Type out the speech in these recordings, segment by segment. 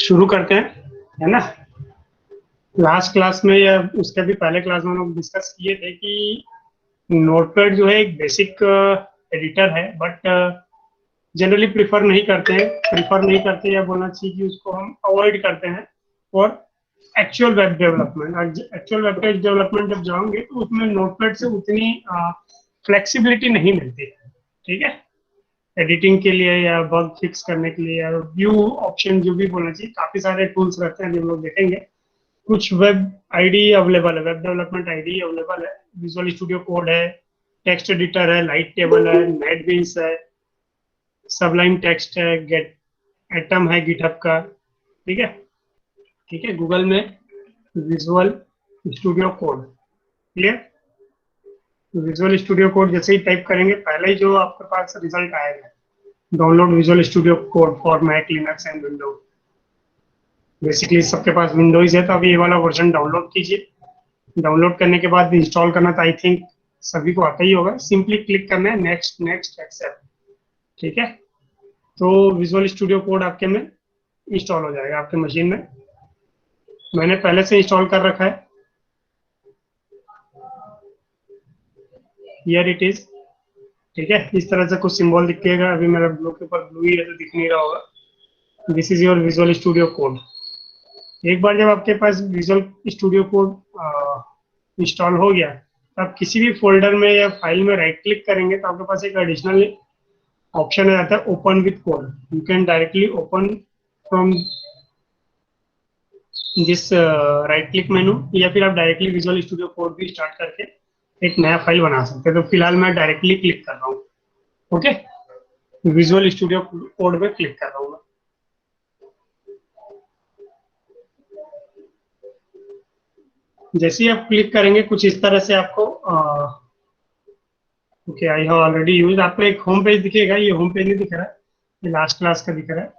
शुरू करते हैं, है ना। लास्ट क्लास में या उसके भी पहले क्लास में हम लोग डिस्कस किए थे कि नोटपैड जो है एक बेसिक एडिटर है, बट जनरली प्रिफर नहीं करते या बोलना चाहिए कि उसको हम अवॉइड करते हैं और actual web development. Actual web development जब जाओगे तो उसमें नोटपैड से उतनी फ्लेक्सिबिलिटी नहीं मिलती है, ठीक है। एडिटिंग के लिए या बग फिक्स करने के लिए या व्यू ऑप्शन जो भी बोलना चाहिए, काफी सारे टूल्स रहते हैं जो हम लोग देखेंगे। कुछ वेब आईडी अवेलेबल है, वेब डेवलपमेंट आईडी अवेलेबल है, विजुअल स्टूडियो कोड है, टेक्स्ट एडिटर है, लाइट टेबल है, नेटबीन्स है, सबलाइन टेक्स्ट है, गेट एटम है गिटहब का, ठीक है। ठीक है, गूगल में Visual Studio Code, clear. Visual Studio Code जैसे ही टाइप करेंगे, पहले ही जो आपके पास रिजल्ट आएगा, download Visual Studio Code for Mac, Linux and Windows. Basically सबके पास विंडोज है तो अभी ये वाला वर्जन डाउनलोड कीजिए। डाउनलोड करने के बाद इंस्टॉल करना तो आई थिंक सभी को आता ही होगा। सिंपली क्लिक करना है नेक्स्ट नेक्स्ट एक्सेप्ट, ठीक है। तो विजुअल स्टूडियो कोड आपके में इंस्टॉल हो जाएगा आपके मशीन में। मैंने पहले से इंस्टॉल कर रखा है, हियर इट इज, ठीक है। इस तरह से कुछ सिंबल दिखेगा। अभी मेरा ब्लू के ऊपर ब्लू ही है तो दिख नहीं रहा होगा। This is your visual Studio code. एक बार जब आपके पास विजुअल स्टूडियो कोड इंस्टॉल हो गया तो आप किसी भी फोल्डर में या फाइल में राइट क्लिक करेंगे तो आपके पास एक एडिशनल ऑप्शन आ जाता है, open with code. You can directly open from this right click मेनू, या फिर आप डायरेक्टली विजुअल स्टूडियो कोड भी स्टार्ट करके एक नया फाइल बना सकते हैं। तो फिलहाल मैं डायरेक्टली क्लिक कर रहा हूँ, ओके। विजुअल स्टूडियो कोड पे क्लिक कर रहा हूँ। जैसे ही आप क्लिक करेंगे कुछ इस तरह से आपको okay, I have already use, आपको एक होम पेज दिखेगा। ये होम पेज नहीं दिख रहा है, ये लास्ट क्लास का दिख रहा है।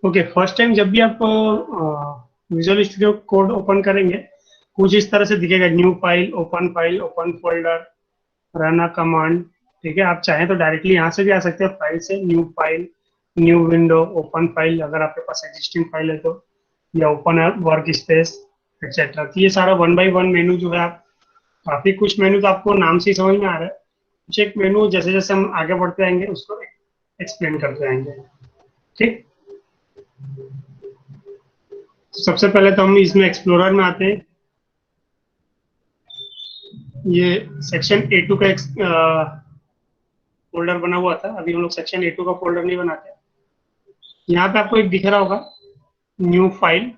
ओके, फर्स्ट टाइम जब भी आप विजुअल स्टूडियो कोड ओपन करेंगे कुछ इस तरह से दिखेगा, new file, open folder, run a command, ठीक है। आप चाहें तो डायरेक्टली यहाँ से भी आ सकते हैं, फाइल से new file, new window, open file अगर आपके पास एग्जिस्टिंग फाइल है तो, या ओपन वर्क स्पेस एक्सेट्रा। तो ये सारा वन बाय वन मेनू जो है, आप काफी कुछ मेनू तो आपको नाम से ही समझ में आ रहा है। कुछ एक मेनू जैसे जैसे हम आगे बढ़ते जाएंगे उसको एक्सप्लेन करते जाएंगे, ठीक। तो सबसे पहले तो हम इसमें एक्सप्लोरर में आते हैं। ये सेक्शन A2 का फोल्डर बना हुआ था, अभी हम लोग सेक्शन A2 का फोल्डर नहीं बनाते। यहाँ पे आपको एक दिख रहा होगा न्यू फाइल,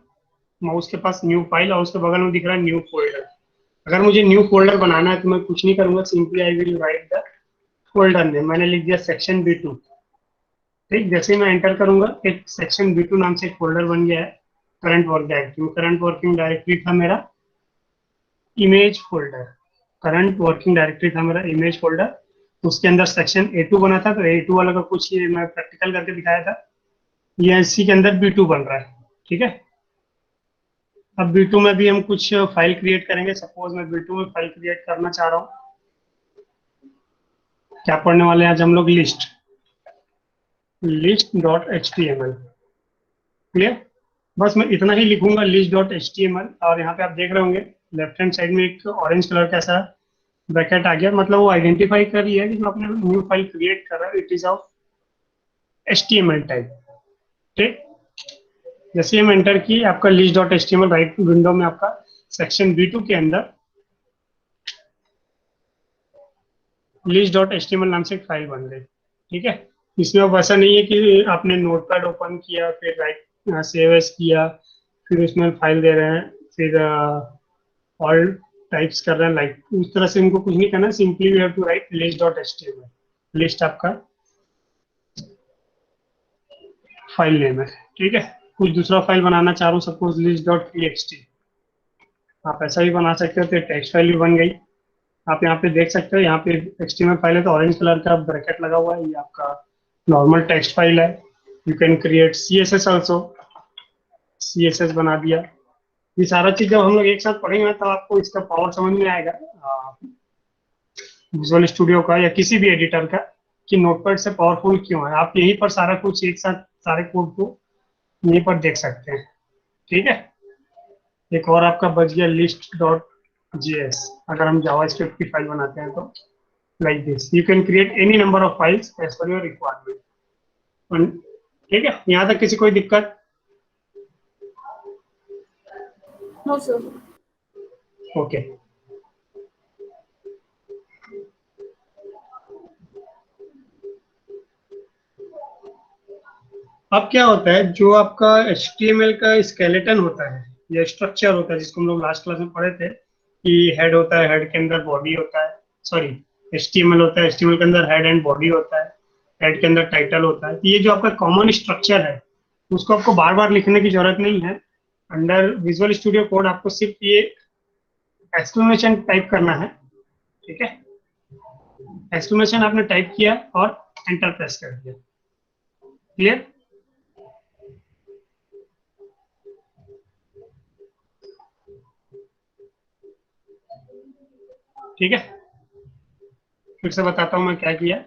माउस के पास न्यू फाइल और उसके बगल में दिख रहा है न्यू फोल्डर। अगर मुझे न्यू फोल्डर बनाना है तो मैं कुछ नहीं करूंगा, simply I will write the folder name. मैंने लिख दिया सेक्शन B2, ठीक। जैसे ही मैं एंटर करूंगा एक सेक्शन B2 नाम से एक फोल्डर बन गया है, current work directory. Current working directory था मेरा image folder, current working directory था मेरा इमेज फोल्डर। तो उसके अंदर सेक्शन A2 बना था, तो A2 वाला का कुछ ये मैं प्रैक्टिकल करके दिखाया था। ये इसी के अंदर B2 बन रहा है, ठीक है। अब B2 में भी हम कुछ फाइल क्रिएट करेंगे। सपोज मैं B2 में फाइल क्रिएट करना चाह रहा हूँ। क्या पढ़ने वाले हैं आज हम लोग? List dot H T M L, clear. बस मैं इतना ही लिखूंगा, list dot H T M L. और यहाँ पे आप देख रहे होंगे लेफ्ट हैंड साइड में एक ऑरेंज कलर का ऐसा ब्रैकेट आ गया, मतलब वो आइडेंटिफाई कर लिया कि जो आपने न्यू फाइल क्रिएट कर रहा है it is of H T M L type, ठीक। जैसे हम एंटर किए आपका list dot H T M L right window में आपका सेक्शन B2 के अंदर list dot H T M L नाम से एक फाइल बन गई, ठीक है। इसमें अब ऐसा नहीं है कि आपने नोटपैड ओपन किया फिर राइट सेव एज किया फिर उसमें फाइल दे रहे हैं फिर ऑल टाइप्स कर रहे हैं, लाइक उस तरह से इनको कुछ नहीं करना। Simply we have to write list dot H T M L, list आपका फाइल नेम है, ठीक है। कुछ दूसरा फाइल बनाना चाह रहा हूँ, सपोज लिस्ट डॉट txt, आप ऐसा भी बना सकते हो, तो टेक्स्ट फाइल भी बन गई। आप यहाँ पे देख सकते हो, यहाँ पे HTML फाइल है तो ऑरेंज कलर का ब्रैकेट लगा हुआ है, ये आपका नॉर्मल टेक्स्ट फाइल है। You can create CSS also, CSS बना दिया। ये सारा चीज जब हम लोग एक साथ पढ़ेंगे तो आपको इसका पावर समझ में आएगा, विजुअल स्टूडियो का या किसी भी एडिटर का, कि नोटपैड से पावरफुल क्यों है। आप यहीं पर सारा कुछ एक साथ सारे कोड को यहीं पर देख सकते हैं, ठीक है। एक और आपका बच गया लिस्ट डॉट JS। अगर हम जावास्क्रिप्ट की फाइल बनाते हैं तो like this you can create any number of files as per your requirement, ठीक है। यहाँ तक किसी कोई दिक्कत? No sir. ओके। अब क्या होता है, जो आपका HTML का स्केलेटन होता है या स्ट्रक्चर होता है, जिसको हम लोग लास्ट क्लास में पढ़े थे कि हेड होता है, हेड के अंदर बॉडी होता है, सॉरी HTML होता है, HTML के अंदर हेड एंड बॉडी होता है, हेड के अंदर टाइटल होता है। तो ये जो आपका कॉमन स्ट्रक्चर है उसको आपको बार बार लिखने की जरूरत नहीं है। अंडर विजुअल स्टूडियो कोड आपको सिर्फ ये एक्सक्लेमेशन टाइप करना है, ठीक है। एक्सक्लेमेशन आपने टाइप किया और एंटर प्रेस कर दिया, क्लियर। ठीक है, फिर से बताता हूँ मैं क्या किया।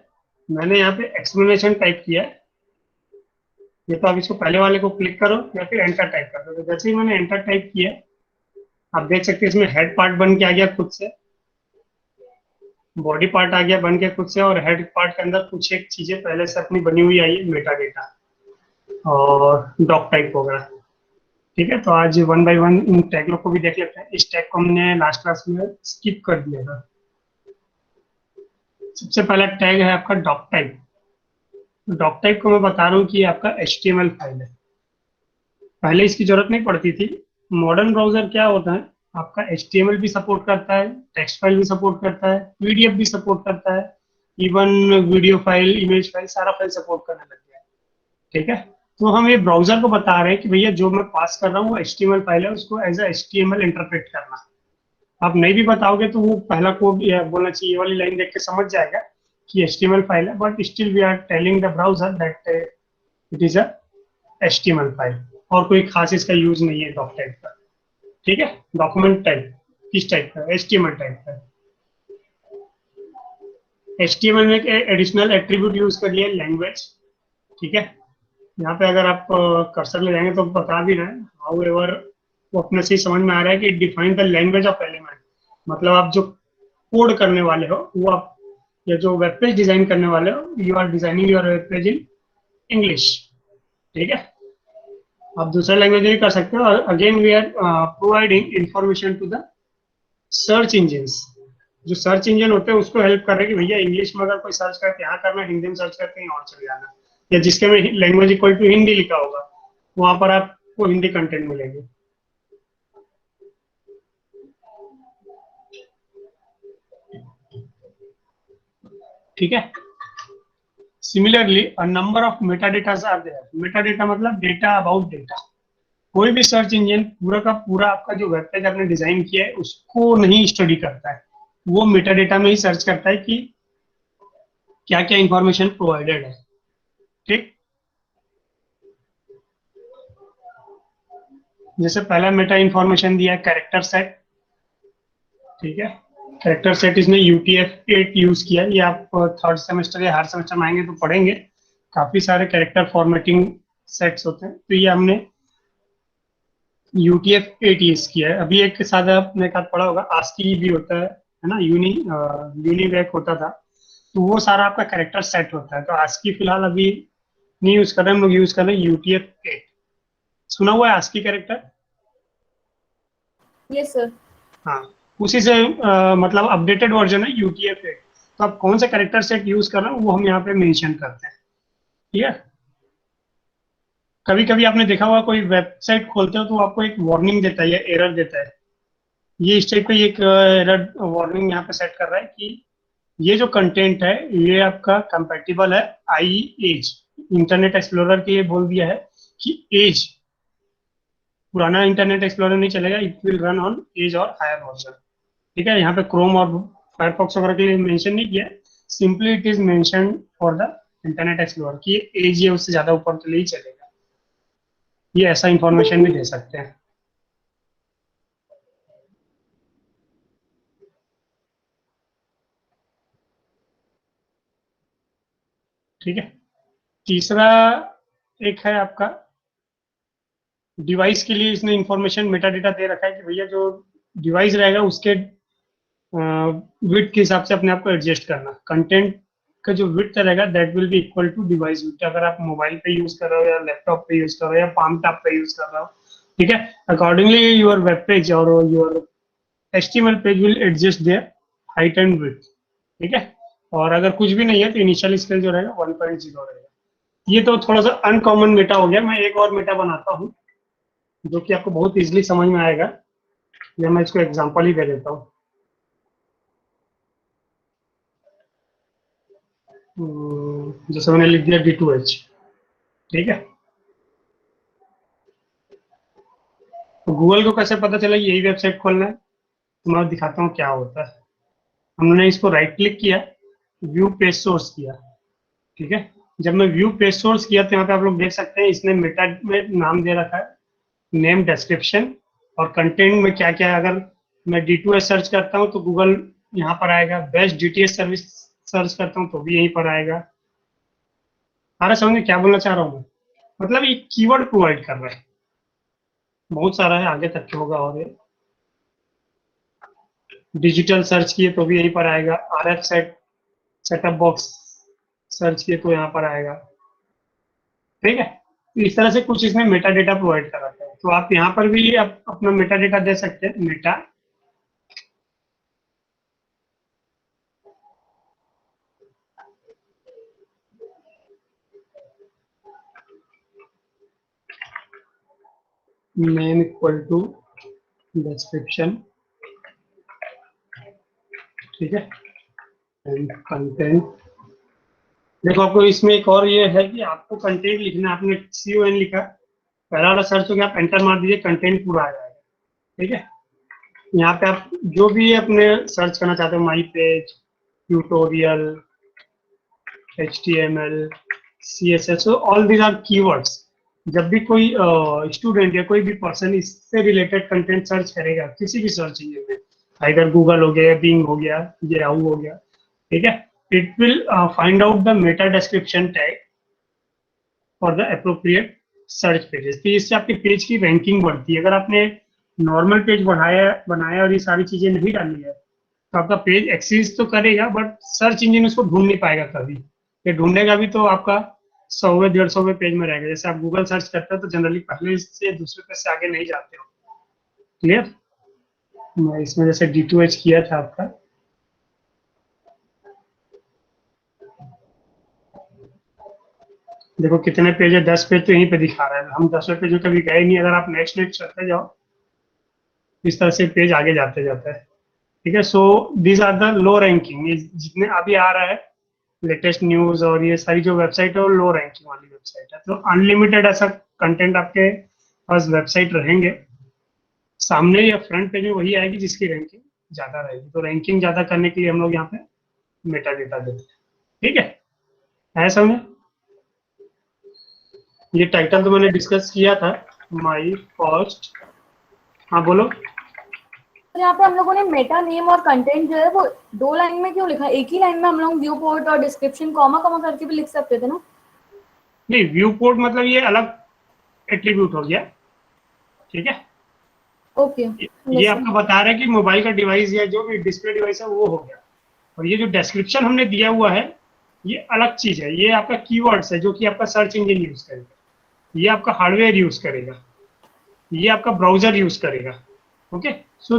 मैंने यहाँ पे एक्सप्लेनेशन टाइप किया है, ये तो आप इसको पहले वाले को क्लिक करो या फिर एंटर टाइप कर दो। तो जैसे ही मैंने एंटर टाइप किया, आप देख सकते हैं इसमें हेड पार्ट बन के आ गया खुद से, बॉडी पार्ट आ गया बन के खुद से, और हेड पार्ट के अंदर कुछ एक चीजें पहले से अपनी बनी हुई आई है, मेटा डेटा और डॉक टाइप वगैरह, ठीक है। तो आज one by one in tag को भी देख लेते हैं। इस टैग को हमने लास्ट क्लास में स्किप कर दिया था। सबसे पहला टैग है आपका डॉक टाइप। डॉक टाइप को मैं बता रहा हूँ कि आपका HTML फाइल है, पहले इसकी जरूरत नहीं पड़ती थी। मॉडर्न ब्राउजर क्या होता है, आपका HTML भी सपोर्ट करता है, टेक्स्ट फाइल भी सपोर्ट करता है, PDF भी सपोर्ट करता है, even video file, image file, सारा फाइल सपोर्ट करने लग गया है, ठीक है। तो हम ये ब्राउजर को बता रहे हैं कि भैया जो मैं पास कर रहा हूँ वो HTML फाइल है, उसको एज ए HTML इंटरप्रेट करना। आप नहीं भी बताओगे तो वो पहला कोड या बोलना चाहिए, ये वाली लाइन देख के समझ जाएगा कि HTML फाइल है, but still we are telling the browser that it is a HTML file, और कोई खास इसका यूज नहीं है डॉक टाइप का, ठीक है। डॉक्यूमेंट टाइप किस टाइप का, HTML टाइप का। HTML में एक एडिशनल एट्रीब्यूट यूज कर लिया, लैंग्वेज, ठीक है। यहाँ पे अगर आप कर्सर ले जाएंगे तो बता भी रहे हैं, हाउ एवर वो अपने से ही समझ में आ रहा है कि define the language of element. मतलब आप जो कोड करने वाले हो वो आप, या जो वेब पेज डिजाइन करने वाले हो, you are designing your web page in English, ठीक है। आप दूसरा लैंग्वेज भी कर सकते हो। Again we are providing information to the search engines. जो सर्च इंजन होते हैं उसको हेल्प कर रहे हैं कि भैया इंग्लिश में अगर कोई सर्च करके यहाँ करना, हिंदी में सर्च करके कहीं और चले जाना, या जिसके में लैंग्वेज इक्वल टू हिंदी लिखा होगा वहां पर आपको हिंदी कंटेंट मिलेगी, ठीक है। Similarly a number of meta datas are there. Meta data मतलब डेटा अबाउट डेटा। कोई भी सर्च इंजन पूरा का पूरा आपका जो वेब पेज आपने डिजाइन किया है उसको नहीं स्टडी करता है, वो मेटा डेटा में ही सर्च करता है कि क्या क्या इंफॉर्मेशन प्रोवाइडेड है, ठीक। जैसे पहला मेटा इंफॉर्मेशन दिया है कैरेक्टर सेट, ठीक है। कैरेक्टर सेट इसने UTF-8 यूज किया, ये आप थर्ड सेमेस्टर या हर सेमेस्टर में आएंगे तो पढ़ेंगे। काफी सारे कैरेक्टर फॉर्मेटिंग सेट्स होते हैं, तो ये हमने UTF-8 यूज किया है। अभी एक के साथ आपने एक पढ़ा होगा, ASCII भी होता है ना, यूनिवैक होता था, तो वो सारा आपका कैरेक्टर सेट होता है। तो ASCII फिलहाल अभी नहीं यूज कर रहे, हम लोग यूज कर रहे हैं UTF-8। सुना हुआ है ASCII कैरेक्टर? Yes sir. हाँ, उसी से मतलब अपडेटेड वर्जन है UTF-8। तो आप कौन सा कैरेक्टर सेट यूज कर रहे हो वो हम यहाँ पे मेंशन करते हैं, ठीक है। कभी कभी आपने देखा होगा कोई वेबसाइट खोलते हो तो आपको एक वार्निंग देता है या एरर देता है, ये इस टाइप का एक एरर वार्निंग यहाँ पे सेट कर रहा है कि ये जो कंटेंट है ये आपका कंपैटिबल है आई एज। इंटरनेट एक्सप्लोरर के ये बोल दिया है कि एज, पुराना इंटरनेट एक्सप्लोरर नहीं चलेगा, it will run on Edge और हायर वर्जन। ठीक है, यहाँ पे क्रोम और फायरफॉक्स वगैरह के लिए मेंशन नहीं किया, simply it is mention for the internet explorer कि एज ये उससे ज्यादा ऊपर के लिए ही चलेगा। ये ऐसा इंफॉर्मेशन भी दे सकते हैं। ठीक है, तीसरा एक है आपका डिवाइस के लिए, इसने इंफॉर्मेशन मेटा डेटा दे रखा है कि भैया जो डिवाइस रहेगा उसके विड्थ के हिसाब से अपने आप को एडजस्ट करना। कंटेंट का जो विड्थ रहेगा that will be equal to device width. अगर आप मोबाइल पे यूज कर रहे हो या लैपटॉप पे यूज कर रहे हो या पाम टॉप पे यूज कर रहे हो, ठीक है, अकॉर्डिंगली योर वेब पेज और your HTML page will adjust their height and width. ठीक है, और अगर कुछ भी नहीं है तो इनिशियल स्केल जो रहेगा 1.0 रहेगा। ये तो थोड़ा सा अनकॉमन मेटा हो गया। मैं एक और मेटा बनाता हूँ जो कि आपको बहुत इजीली समझ में आएगा, या मैं इसको एग्जांपल ही दे देता हूँ। जैसे मैंने लिख दिया D2H। ठीक है, तो गूगल को कैसे पता चला यही वेबसाइट खोलना है, तो मैं दिखाता हूँ क्या होता है। हमने इसको राइट क्लिक किया, व्यू पेज सोर्स किया। ठीक है, जब मैं व्यू पेज सोर्स किया तो यहाँ पे आप लोग देख सकते हैं इसने मेटा में नाम दे रखा है, नेम, डिस्क्रिप्शन और कंटेंट में क्या क्या है। अगर मैं D2H सर्च करता हूँ तो गूगल यहाँ पर आएगा, बेस्ट DTH सर्विस सर्च करता हूँ तो भी यहीं पर आएगा। सारा समझ में क्या बोलना चाह रहा हूँ मैं, मतलब एक कीवर्ड प्रोवाइड कर रहा है, बहुत सारा है, आगे तक होगा। और ये डिजिटल सर्च किए तो भी यहीं पर आएगा, RF सेटअप बॉक्स सर्च किए तो यहाँ पर आएगा। ठीक है, तो इस तरह से कुछ इसमें मेटा डेटा प्रोवाइड कर रखा है, तो आप यहाँ पर भी आप अपना मेटा डेटा दे सकते हैं। Meta name equal to description, ठीक है, एंड कंटेंट। देखो आपको इसमें एक और ये है कि आपको कंटेंट लिखना है। आपने CON लिखा, पहला वाला सर्च हो गया, आप एंटर मार दीजिए, कंटेंट पूरा आ जाएगा। ठीक है, यहाँ पे आप जो भी अपने सर्च करना चाहते हो, my page, tutorial, HTML, CSS, all these are keywords. जब भी कोई स्टूडेंट या कोई भी पर्सन इससे रिलेटेड कंटेंट सर्च करेगा किसी भी सर्च इंजन में, इधर गूगल हो गया, बिंग हो गया, याहू हो गया, ठीक है, it will find out the Meta description tag for the appropriate search pages. तो इससे आपके पेज की रैंकिंग बढ़ती है। अगर आपने नॉर्मल पेज बनाया और ये सारी चीजें नहीं डाली है तो आपका पेज एक्सीज तो करेगा बट सर्च इंजन उसको ढूंढ नहीं पाएगा कभी। ये ढूंढेगा भी तो आपका 100वें 150वें पेज में रहेगा। जैसे आप गूगल सर्च करते हो तो जनरली पहले से दूसरे पेज से आगे नहीं जाते हो। क्लियर? मैं इसमें जैसे D2H किया था आपका, देखो कितने पेज है, 10 पेज तो यहीं पे दिखा रहा है। हम 10वें पेज में कभी गए नहीं। अगर आप नेक्स्ट नेक्स्ट करते जाओ इस तरह से पेज आगे जाते जाता है। ठीक है, so these are the low ranking. ये जितने अभी आ रहा है लेटेस्ट न्यूज और ये सारी जो वेबसाइट है वो लो रैंकिंग वाली वेबसाइट है। तो अनलिमिटेड ऐसा कंटेंट आपके पास वेबसाइट रहेंगे, सामने या फ्रंट पेज में वही आएगी जिसकी रैंकिंग ज्यादा रहेगी। तो रैंकिंग ज्यादा करने के लिए हम लोग यहाँ पे मेटा डेटा देते हैं। ठीक है समझे? ये टाइटल तो मैंने डिस्कस किया था, माई फर्स्ट। हाँ बोलो। तो यहाँ पे हम लोगों ने मेटा नेम और कंटेंट जो है वो 2 लाइन में क्यों लिखा? एक ही लाइन में हम लोग व्यू पोर्ट और डिस्क्रिप्शन कॉमा कॉमा करके भी लिख सकते थे ना? नहीं, व्यू पोर्ट मतलब ये अलग एट्रीब्यूट हो गया। ठीक है, ओके, ये अंडरस्टूड। आपको बता रहा है कि मोबाइल का डिवाइस या जो भी डिस्प्ले डिवाइस है वो हो गया। और ये जो डिस्क्रिप्शन हमने दिया हुआ है ये अलग चीज है। ये आपका कीवर्ड्स है जो कि आपका सर्च इंजन यूज करेगा, ये आपका हार्डवेयर यूज करेगा, ये आपका ब्राउजर यूज करेगा। Okay, so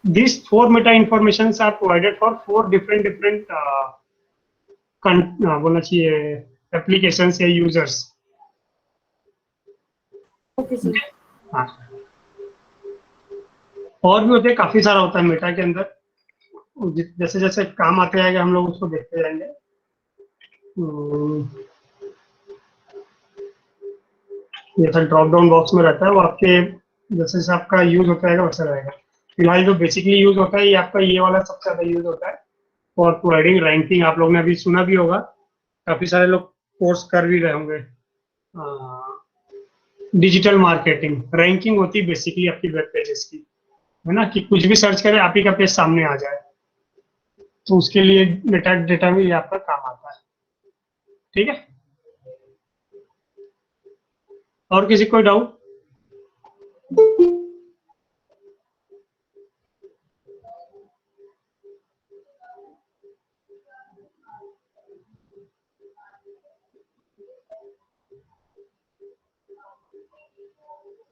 this 4 meta information are provided for 4 different बोलना चाहिए एप्लीकेशन या यूजर्स। Okay sir. हाँ, और भी होते हैं, काफी सारा होता है मेटा के अंदर। जैसे जैसे काम आते जाएगा हम लोग उसको देखते जाएंगे। ये सब ड्रॉप डाउन बॉक्स में रहता है, वो आपके जैसे जैसे आपका यूज होता रहेगा वैसा रहेगा। फिलहाल जो बेसिकली यूज होता है ये आपका ये वाला सबसे ज्यादा यूज होता है फॉर प्रोवाइडिंग रैंकिंग। आप लोग ने अभी सुना भी होगा, काफी सारे लोग कोर्स कर भी रहे होंगे। डिजिटल मार्केटिंग रैंकिंग होती है बेसिकली आपकी वेब पेजेस की, है ना, कि कुछ भी सर्च करें आप ही का पेज सामने आ जाए। तो उसके लिए डेटा डेटा में ये आपका काम आता है। ठीक है, और किसी कोई डाउट?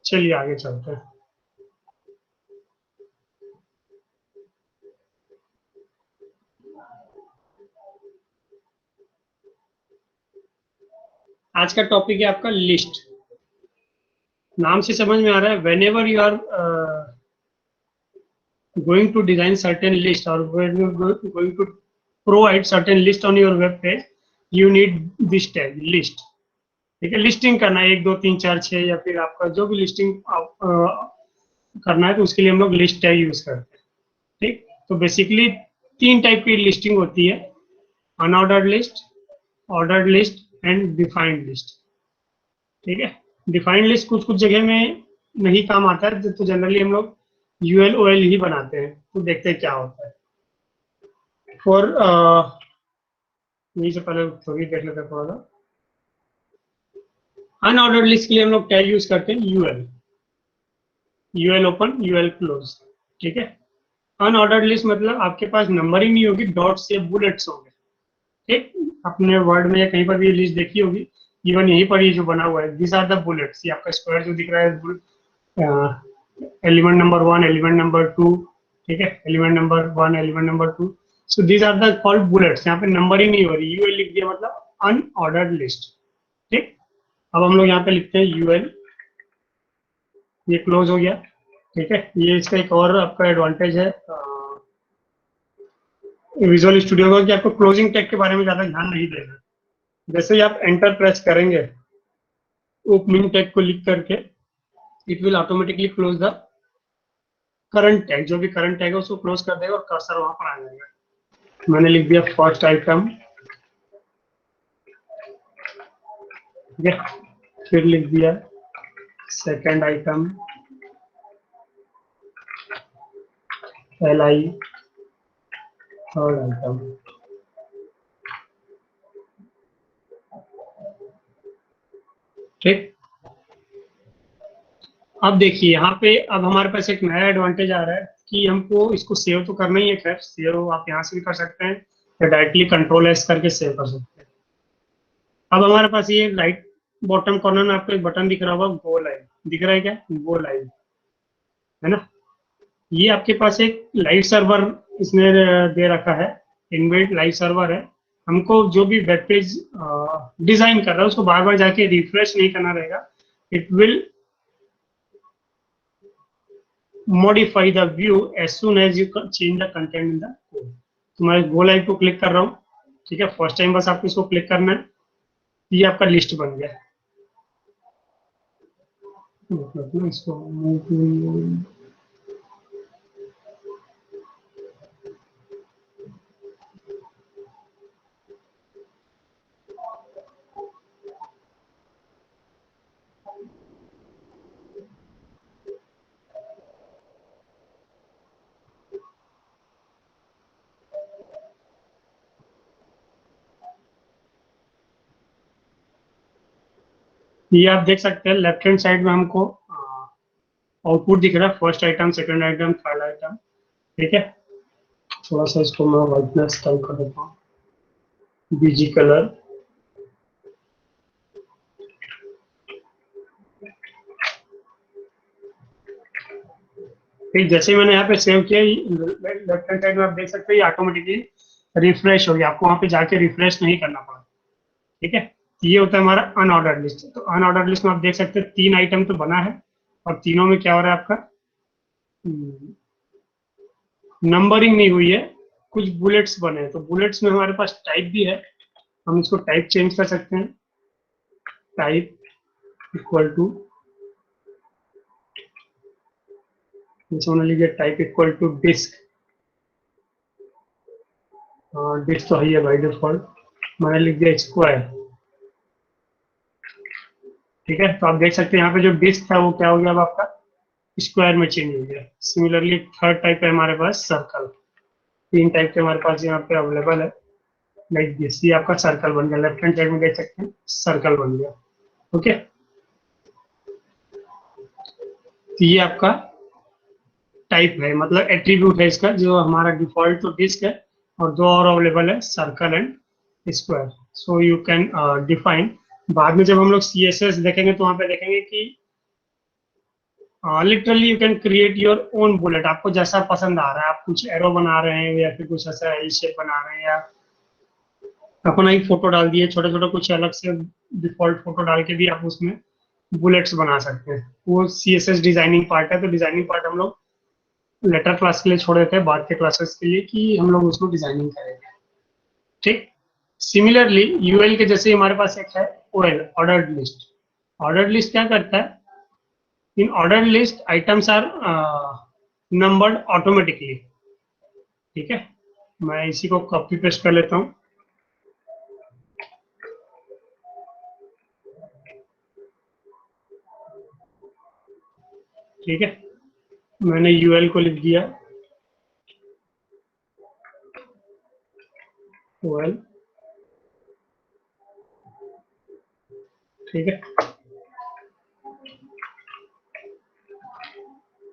चलिए आगे चलते हैं। आज का टॉपिक है आपका लिस्ट। नाम से समझ में आ रहा है, whenever you are going to design certain list or when you're going to provide certain list on your web page, you need this tag list। ठीक है, लिस्टिंग करना है 1 2 3 4 6 या फिर आपका जो भी लिस्टिंग आप करना है तो उसके लिए हम लोग लिस्ट टैग यूज करते हैं। ठीक, तो बेसिकली 3 टाइप की लिस्टिंग होती है, unordered list, ordered list and defined list. ठीक है, डिफाइंड लिस्ट कुछ कुछ जगह में नहीं काम आता है, तो जनरली हम लोग यूएल ओएल ही बनाते हैं। तो देखते हैं क्या होता है। फॉर यही से पहले थोड़ी देख लेते हैं थोड़ा सा। अनऑर्डर्ड लिस्ट के लिए हम लोग टैग यूज करते हैं UL, UL open UL close. ठीक है, अनऑर्डर्ड लिस्ट मतलब आपके पास नंबरिंग नहीं होगी, डॉट्स या बुलेट्स होंगे। ठीक, अपने वर्ड में या कहीं पर भी ये लिस्ट देखी होगी, इवन यहीं पर ये जो बना हुआ है, दिस आर द बुलेट्स। ये आपका स्क्वायर जो दिख रहा है, एलिमेंट नंबर 1, एलिमेंट नंबर 2, ठीक है, element number 1, element number 2। So these are the called bullets. यहाँ पे नंबरिंग नहीं हो रही, यूएल लिख दिया मतलब अनऑर्डर्ड लिस्ट। ठीक, अब हम लोग यहाँ पे लिखते हैं यूएल, ये क्लोज हो गया। ठीक है, ये इसका एक और आपका एडवांटेज है विजुअल स्टूडियो का कि आपको क्लोजिंग टैग के बारे में ज्यादा ध्यान नहीं देना। जैसे ही आप एंटर प्रेस करेंगे ओपनिंग टैग को लिख करके, it will automatically close the current tag. जो भी करंट टैग है उसको क्लोज कर देगा और कर्सर वहां पर आ जाएगा। मैंने लिख दिया फर्स्ट आइटम, ठीक है, फिर लिख दिया second item, LI, third item. ठीक, अब देखिए यहाँ पे अब हमारे पास एक नया एडवांटेज आ रहा है कि हमको इसको सेव तो करना ही है। खैर सेव आप यहाँ से भी कर सकते हैं या डायरेक्टली कंट्रोल एस करके सेव कर सकते हैं। अब हमारे पास ये राइट बॉटम कॉर्नर में आपको एक बटन दिख रहा होगा, गो लाइव। दिख रहा है क्या? गो लाइव, है ना। ये आपके पास एक लाइव सर्वर इसने दे रखा है, इनबिल्ट लाइव सर्वर है। हमको जो भी वेब पेज डिजाइन कर रहा है उसको बार बार जाके रिफ्रेश नहीं करना रहेगा। It will modify the view as soon as you change the content in the code। तो मैं गो लाइव को क्लिक कर रहा हूँ, ठीक है, फर्स्ट टाइम बस आपको इसको क्लिक करना है, ये आपका लिस्ट बन गया। मतलब इसको ये आप देख सकते हैं लेफ्ट हैंड साइड में हमको आउटपुट दिख रहा है, first item, second item, third item. ठीक है, थोड़ा सा इसको मैं वाइटनेस कम कर देता हूँ, बीजी कलर। फिर जैसे मैंने यहाँ पे सेव किया, लेफ्ट हैंड साइड में आप देख सकते हैं ऑटोमेटिकली रिफ्रेश हो गया, आपको वहाँ पे जाके रिफ्रेश नहीं करना पड़ा। ठीक है, ये होता है हमारा अनऑर्डर्ड लिस्ट। तो अनऑर्डर्ड लिस्ट में आप देख सकते हैं 3 आइटम तो बना है और तीनों में क्या हो रहा है आपका नंबरिंग नहीं हुई है, कुछ बुलेट्स बने हैं, तो बुलेट्स में हमारे पास टाइप भी है, हम इसको टाइप चेंज कर सकते हैं। टाइप इक्वल टू, मान लीजिए type equal to disc. Disc तो है बाई डिफॉल्ट, मैंने लिख दिया स्क्वायर। ठीक है, तो आप देख सकते हैं यहाँ पे जो डिस्क था वो क्या हो गया, अब आपका स्क्वायर में चेंज हो गया। सिमिलरली थर्ड टाइप है हमारे पास सर्कल। 3 टाइप के हमारे पास यहाँ पे अवेलेबल है। लाइक दिस, ये आपका सर्कल बन गया, लेफ्ट हैंड साइड में देख सकते हैं सर्कल बन गया। ओके, तो ये आपका टाइप है, मतलब एट्रीब्यूट है इसका, जो हमारा डिफॉल्ट तो डिस्क है, और दो और अवेलेबल है circle and square. So you can define. बाद में जब हम लोग CSS देखेंगे तो वहां पे देखेंगे कि literally you can create your own bullet, आपको जैसा पसंद आ रहा है। आप कुछ एरो बना रहे हैं या फिर कुछ ऐसा एल शेप बना रहे हैं, या अपना ही फोटो डाल दिए छोटा छोटा, कुछ अलग से डिफॉल्ट फोटो डाल के भी आप उसमें बुलेट्स बना सकते हैं। वो CSS डिजाइनिंग पार्ट है, तो डिजाइनिंग पार्ट हम लोग लेटर क्लास के लिए छोड़ देते हैं, बाद के क्लासेस के लिए, कि हम लोग उसको डिजाइनिंग करेंगे। ठीक, सिमिलरली यूएल के जैसे हमारे पास एक है OL, ordered list. Ordered list क्या करता है, in ordered list items are numbered automatically. ठीक है, मैं इसी को कॉपी पेस्ट कर लेता हूँ। ठीक है, मैंने यूएल को लिख दिया OL। ठीक है,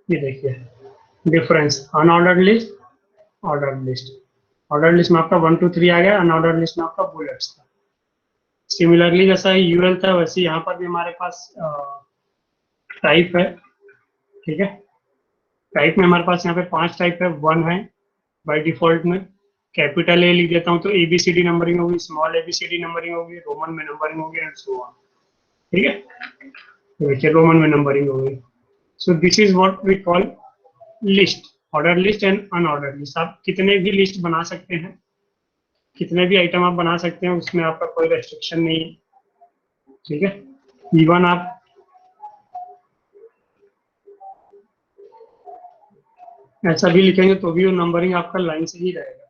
ये देखिए difference, unordered list, ordered list. Ordered list में आपका 1 2 3 आ गया, अनऑर्डर्ड लिस्ट में आपका बुलेट्स था। सिमिलरली जैसा यूएल था वैसे यहाँ पर भी हमारे पास टाइप है। ठीक है, टाइप में हमारे पास यहाँ पे 5 टाइप है। 1 है बाय डिफॉल्ट में, कैपिटल ए लिख देता हूँ तो ABCD नंबरिंग होगी, स्मॉल ABCD नंबरिंग होगी, रोमन में नंबरिंग होगी, एंड सो ऑन। ठीक है, तो देखिए रोमन में नंबरिंग होगी। So this is what we call list, order list and unorder list. आप कितने भी लिस्ट बना सकते हैं, कितने भी आइटम आप बना सकते हैं, उसमें आपका कोई रेस्ट्रिक्शन नहीं है। ठीक है, इवन आप ऐसा भी लिखेंगे तो भी वो नंबरिंग आपका लाइन से ही रहेगा।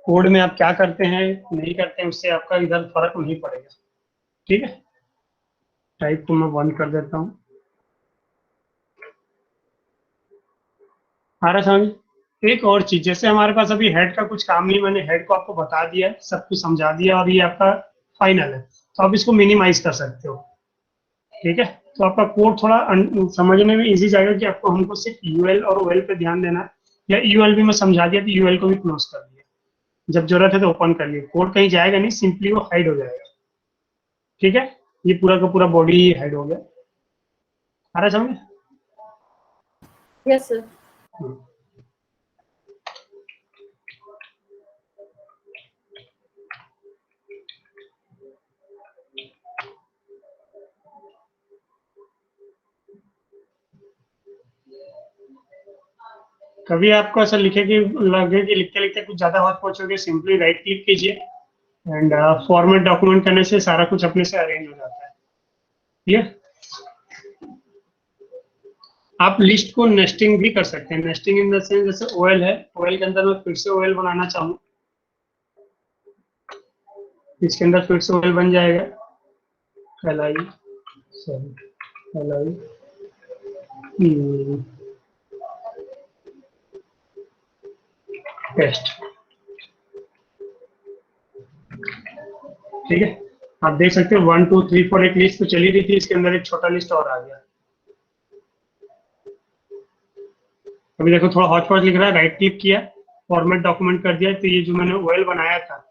कोड में आप क्या करते हैं नहीं करते हैं उससे आपका इधर फर्क नहीं पड़ेगा। ठीक है, टाइप को मैं 1 कर देता हूँ। आ रहा समझ। एक और चीज, जैसे हमारे पास अभी हेड का कुछ काम नहीं, मैंने हेड को आपको बता दिया, सब कुछ समझा दिया, और ये आपका फाइनल है, तो आप इसको मिनिमाइज कर सकते हो। ठीक है, तो आपका कोड थोड़ा समझने में इजी जाएगा कि आपको हमको सिर्फ यूएल और ओएल पे ध्यान देना है, या यूएल भी मैं समझा दिया तो यूएल को भी क्लोज कर दिया, जब जरूरत है तो ओपन कर लिए, कोड कहीं जाएगा नहीं, सिंपली वो हाइड हो जाएगा। ठीक है, ये पूरा का पूरा बॉडी हाइड हो गया। आ रहा समझ। Yes sir. कभी आपको ऐसा लिखे कि लगे कि लिखते लिखते कुछ ज्यादा बात पहुंचोगे, सिंपली राइट क्लिक कीजिए एंड फॉर्मेट डॉक्यूमेंट करने से सारा कुछ अपने से अरेंज हो जाता है। क्लियर। आप लिस्ट को नेस्टिंग भी कर सकते हैं। नेस्टिंग इन द सेंस, जैसे ओएल है, ओएल के अंदर मैं फिर से ओएल बनाना चाहूँ, इसके अंदर फिर से ओएल बन जाएगा, LI, सॉरी LI टेस्ट। ठीक है, आप देख सकते हैं 1 2 3 4 एक लिस्ट तो चली रही थी, इसके अंदर एक छोटा लिस्ट और आ गया। अभी देखो थोड़ा हॉट पॉट लिख रहा है, राइट क्लिक किया, फॉर्मेट डॉक्यूमेंट कर दिया, तो ये जो मैंने ओएल बनाया था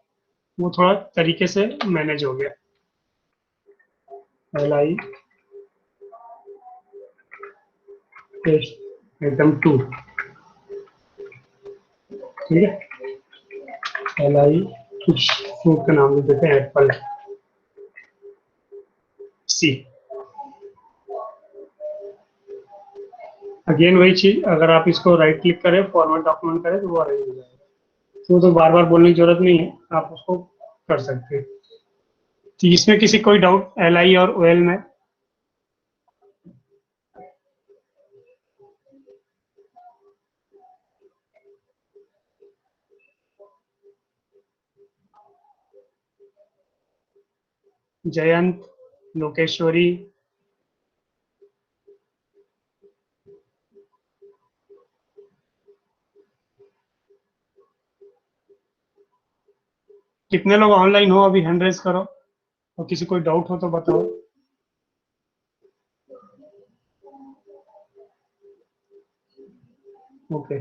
वो थोड़ा तरीके से मैनेज हो गया। LI टेस्ट एकदम 2। ठीक है, LI कुछ फ्रूट का नाम देते हैं, एप्पल C। अगेन वही चीज, अगर आप इसको राइट क्लिक करें, फॉर्मेट डॉक्यूमेंट करें, तो वो अरेंज हो जाएगा। तो बार बार बोलने की जरूरत नहीं है, आप उसको कर सकते हैं। तो इसमें किसी कोई डाउट एल आई और ओ एल में? जयंत, लोकेश्वरी, कितने लोग ऑनलाइन हो अभी? हैंड रेज करो, और किसी कोई डाउट हो तो बताओ। ओके,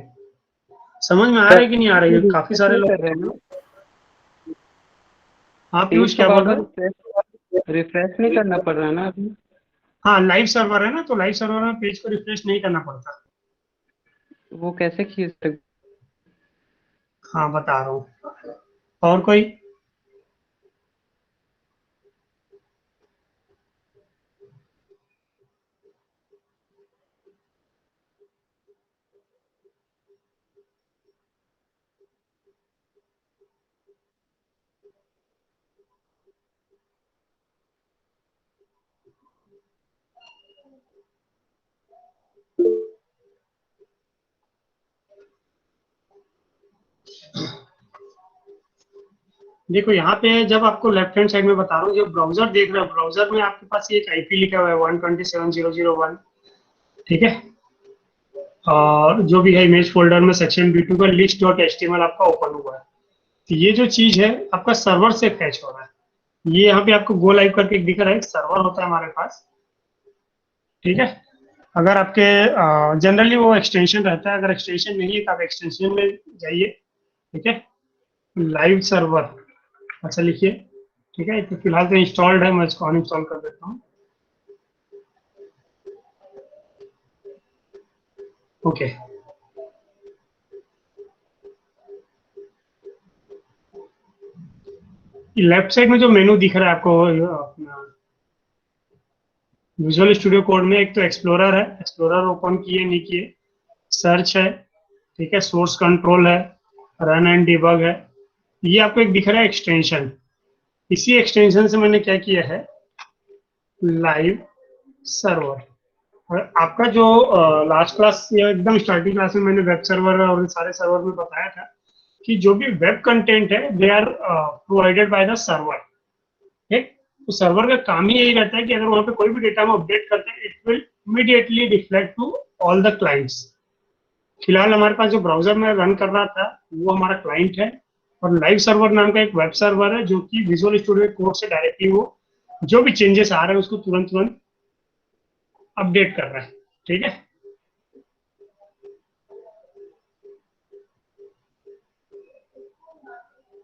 समझ में आ रहा है कि नहीं आ रही है? काफी रिफ्रेश सारे नहीं लोग। कर रहे हैं ना, हाँ पेज पीयूष, को क्या बार बोल बार रहे हो? रिफ्रेश नहीं करना पड़ रहा है ना अभी। हाँ लाइव सर्वर है ना, तो लाइव सर्वर में पेज को रिफ्रेश नहीं करना पड़ता। वो कैसे खींच सकते? हाँ बता रहा हूँ। और कोई? देखो यहाँ पे जब आपको लेफ्ट हैंड साइड में बता रहा हूँ, जो ब्राउजर देख रहे हो, ब्राउजर में आपके पास एक आईपी लिखा हुआ है 127.0.0.1, ठीक है। और जो भी है इमेज फोल्डर में सेक्शन B2 का लिस्ट डॉट एचटीएमएल आपका ओपन हुआ है। तो ये जो चीज है आपका सर्वर से फैच हो रहा है। ये यहाँ पे आपको गो लाइव करके एक दिख रहा है, एक सर्वर होता है हमारे पास, ठीक है। अगर आपके जनरली वो एक्सटेंशन रहता है, अगर एक्सटेंशन नहीं है तो आप एक्सटेंशन में जाइए, ठीक है। लाइव सर्वर, अच्छा लिखिए, ठीक है। तो फिलहाल तो इंस्टॉल्ड है, मैं इसको अनइंस्टॉल कर देता हूँ। ओके, लेफ्ट साइड में जो मेनू दिख रहा है आपको, अपना विजुअल स्टूडियो कोड में, एक तो एक्सप्लोरर है, एक्सप्लोरर ओपन किए नहीं किए, सर्च है, ठीक है, सोर्स कंट्रोल है, रन एंड डिबग है। ये आपको एक दिख रहा है एक्सटेंशन। इसी एक्सटेंशन से मैंने क्या किया है, लाइव सर्वर। और आपका जो लास्ट क्लास या एकदम स्टार्टिंग क्लास में मैंने वेब सर्वर और सारे सर्वर में बताया था कि जो भी वेब कंटेंट है they are provided by the server, ठीक। तो सर्वर का काम ही यही रहता है कि अगर वहाँ पे कोई भी डेटा हम अपडेट करते हैं, it will immediately reflect to all the clients. फिलहाल हमारे पास जो ब्राउजर में रन कर रहा था वो हमारा क्लाइंट है, और लाइव सर्वर नाम का एक वेब सर्वर है जो कि विजुअल स्टूडियो कोड से डायरेक्टली वो जो भी चेंजेस आ रहे हैं उसको तुरंत तुरंत अपडेट कर रहा है, ठीक है।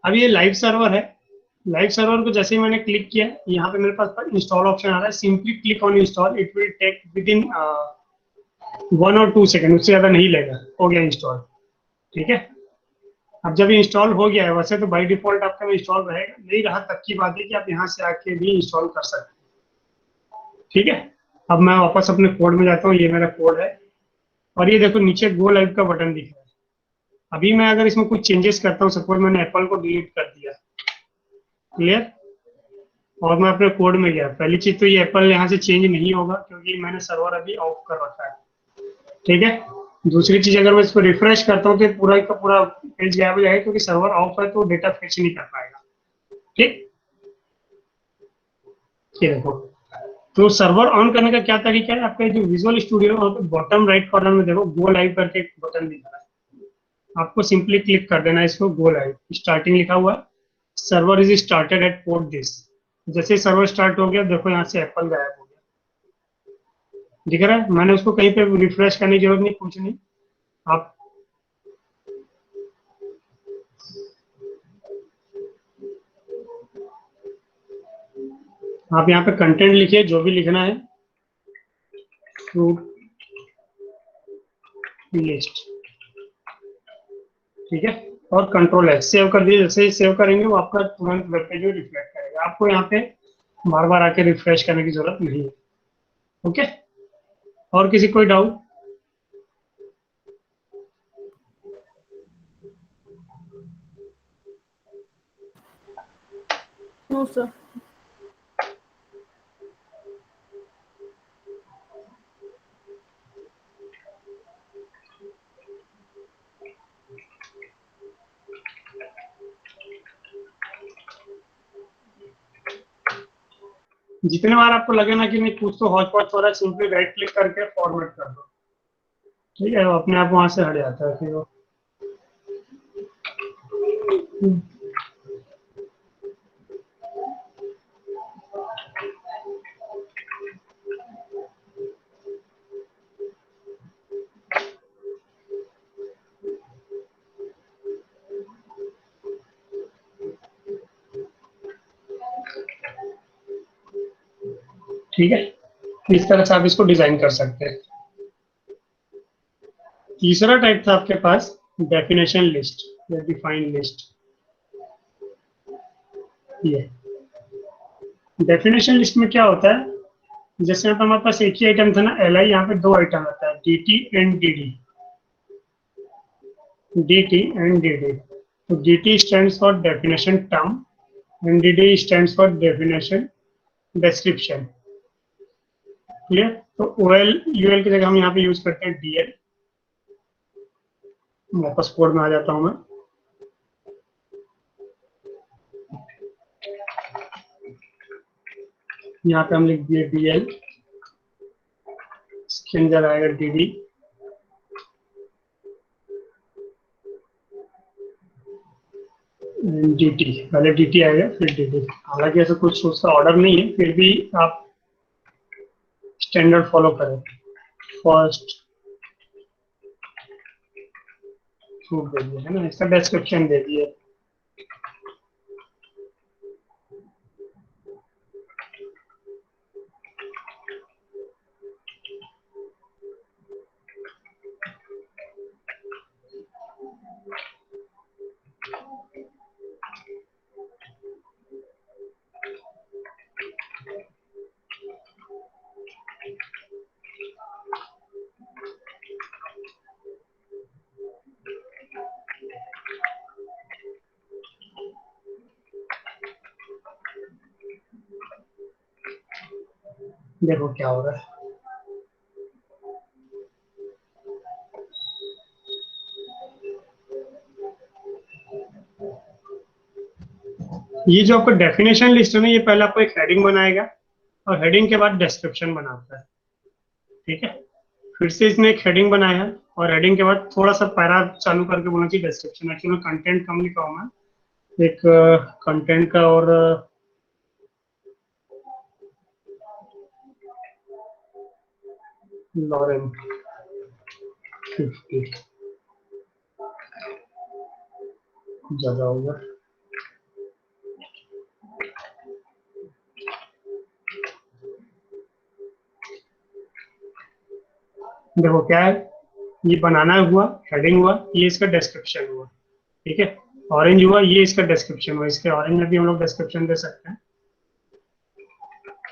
अब ये लाइव सर्वर है। लाइव सर्वर को जैसे ही मैंने क्लिक किया, यहाँ पे मेरे पास इंस्टॉल ऑप्शन आ रहा है। Simply click on install, it will take within 1 और 2 सेकेंड, उससे ज्यादा नहीं लेगा। हो गया इंस्टॉल, ठीक है। अब जब ये इंस्टॉल हो गया है, वैसे तो बाय डिफॉल्ट आपका इंस्टॉल रहेगा, नहीं रहा तब की बात है कि आप यहाँ से आके भी इंस्टॉल कर सकते हैं, ठीक है। अब मैं वापस अपने कोड में जाता हूँ, ये मेरा कोड है, और ये देखो नीचे गो लाइव का बटन दिख रहा है। अभी मैं अगर इसमें कुछ चेंजेस करता हूँ, सपोज मैंने एप्पल को डिलीट कर दिया, क्लियर, और मैं अपने कोड में गया, पहली चीज तो ये एप्पल यहाँ से चेंज नहीं होगा क्योंकि मैंने सर्वर अभी ऑफ कर रखा है, ठीक है। दूसरी चीज, अगर मैं इसको रिफ्रेश करता हूँ तो पूरा का पूरा पेज गायब हो जाएगा क्योंकि सर्वर ऑफ है, तो डेटा फेच नहीं कर पाएगा, ठीक। ये देखो, तो सर्वर ऑन करने का क्या तरीका है, आपका जो विजुअल स्टूडियो है बॉटम राइट कॉर्नर में देखो गो लाइव करके एक बटन दिख रहा है। आपको सिंपली क्लिक कर देना है इसको, गो लाइव स्टार्टिंग लिखा हुआ है, server is started at port this. जैसे ही सर्वर स्टार्ट हो गया, देखो यहाँ से एप्पल गायब हो गया, दिख रहा है। मैंने उसको कहीं पे रिफ्रेश करने की जरूरत नहीं, कुछ नहीं। आप आप यहाँ पे कंटेंट लिखिए जो भी लिखना है, फ्रूट लिस्ट, ठीक है, और कंट्रोल है, सेव कर दिए। जैसे ही सेव करेंगे वो आपका तुरंत वेब पेज में रिफ्लेक्ट करेगा, आपको यहाँ पे बार बार आके रिफ्रेश करने की जरूरत नहीं है, ओके। और किसी कोई डाउट? No sir. जितने बार आपको लगे ना कि नहीं कुछ तो हौच पौच हो रहा है, सिंपली राइट क्लिक करके फॉर्मेट कर दो, ठीक है, वो अपने आप वहां से हट जाता है फिर वो। ठीक है, इस तरह से आप इसको डिजाइन कर सकते हैं। तीसरा टाइप था आपके पास डेफिनेशन लिस्ट या डिफाइन लिस्ट। ये डेफिनेशन लिस्ट में क्या होता है, जैसे यहाँ पे हमारे पास एक ही आइटम था ना एल आई, यहाँ पे दो आइटम आता है D T and D D, D T and D D. तो D T stands for definition term and D D stands for definition description. Clear? तो ओ एल यू एल की जगह हम यहाँ पे यूज करते हैं डी एल। वापस कोड में आ जाता हूँ मैं। यहाँ पे हम लिख दिए डी एल, इसके अंदर आएगा डी डी, डी टी, पहले डी टी आएगा फिर डी डी। हालांकि ऐसा कुछ उसका ऑर्डर नहीं है, फिर भी आप स्टैंडर्ड फॉलो करें। फर्स्ट छूट दे दिए है ना, इसका डिस्क्रिप्शन दे दिए। देखो क्या हो रहा है। ये जो आपका डेफिनेशन लिस्ट है ना, ये पहले आपको एक हेडिंग बनाएगा और हेडिंग के बाद डिस्क्रिप्शन बनाता है। ठीक है, फिर से इसने एक हेडिंग बनाया है और हेडिंग के बाद थोड़ा सा पैरा चालू करके बोलना चाहिए डिस्क्रिप्शन। एक्चुअली कंटेंट कम लिखा हूँ मैं, एक कंटेंट का और लॉरेन 50 ज्यादा होगा। देखो क्या है, ये बनाना हुआ, हेडिंग हुआ, ये इसका डिस्क्रिप्शन हुआ। ठीक है, ऑरेंज हुआ, ये इसका डिस्क्रिप्शन हुआ। इसके ऑरेंज में भी हम लोग डिस्क्रिप्शन दे सकते हैं।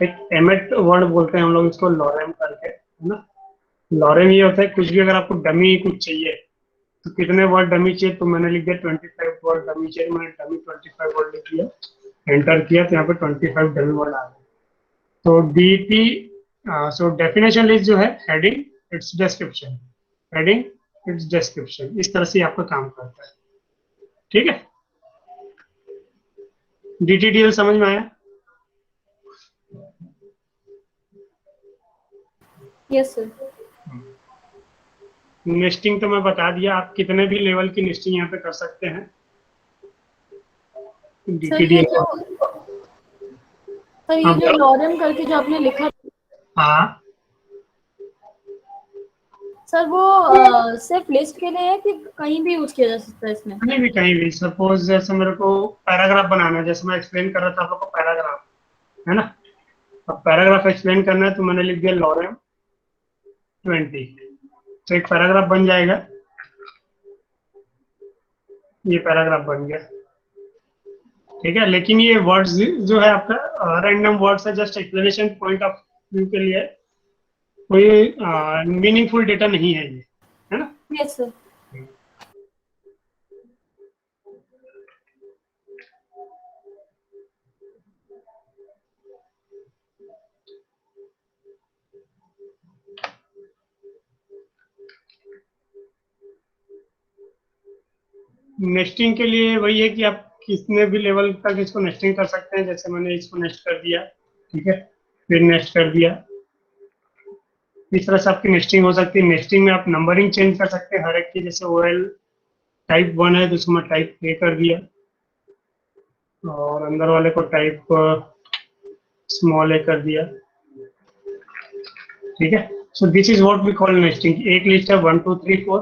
एक एमेट वर्ड बोलते हैं हम लोग इसको, लॉरेम करके, है ना। लॉरेम ये होता है कुछ भी अगर आपको डमी कुछ चाहिए तो कितने वर्ड डमी चाहिए, तो मैंने लिख दिया 25 वर्ड डमी चाहिए, मैंने डमी 25 वर्ड लिख दिया, एंटर किया तो यहाँ पे 25 डमी वर्ड आ गए। तो D T, so definition list जो है heading it's description, heading it's description, इस तरह से आपका काम करता है। ठीक है, डीटीडीएल समझ में आया? Yes sir. नेस्टिंग तो मैं बता दिया, आप कितने भी लेवल की नेस्टिंग यहाँ पे कर सकते हैं। सर ये जो हाँ, लॉरेम करके जो आपने लिखा, हाँ सर वो सिर्फ लिस्ट के लिए है कि कहीं भी यूज किया जा सकता है इसमें? कहीं भी सपोज जैसे मेरे को पैराग्राफ बनाना है, जैसे मैं एक्सप्लेन कर रहा था आप लोग को पैराग्राफ, है ना। अब पैराग्राफ एक्सप्लेन करना है तो मैंने लिख दिया लॉरेम 20, तो एक पैराग्राफ बन जाएगा। ये पैराग्राफ बन गया। ठीक है, लेकिन ये वर्ड्स जो है आपका रैंडम वर्ड्स है, just explanation point of view के लिए, कोई मीनिंगफुल डेटा नहीं है ये, है ना। Yes sir. नेस्टिंग के लिए वही है कि आप कितने भी लेवल तक इसको नेस्टिंग कर सकते हैं। जैसे मैंने इसको नेस्ट कर दिया, ठीक है, फिर नेस्ट कर दिया। इस तरह से आपकी नेस्टिंग हो सकती है। नेस्टिंग में आप नंबरिंग चेंज कर सकते हैं हर एक की। जैसे OL टाइप 1 है तो उसको मैं टाइप A कर दिया, और अंदर वाले को टाइप स्मॉल a कर दिया, ठीक है। So this is what we call nesting. एक लिस्ट है 1 2 3 4,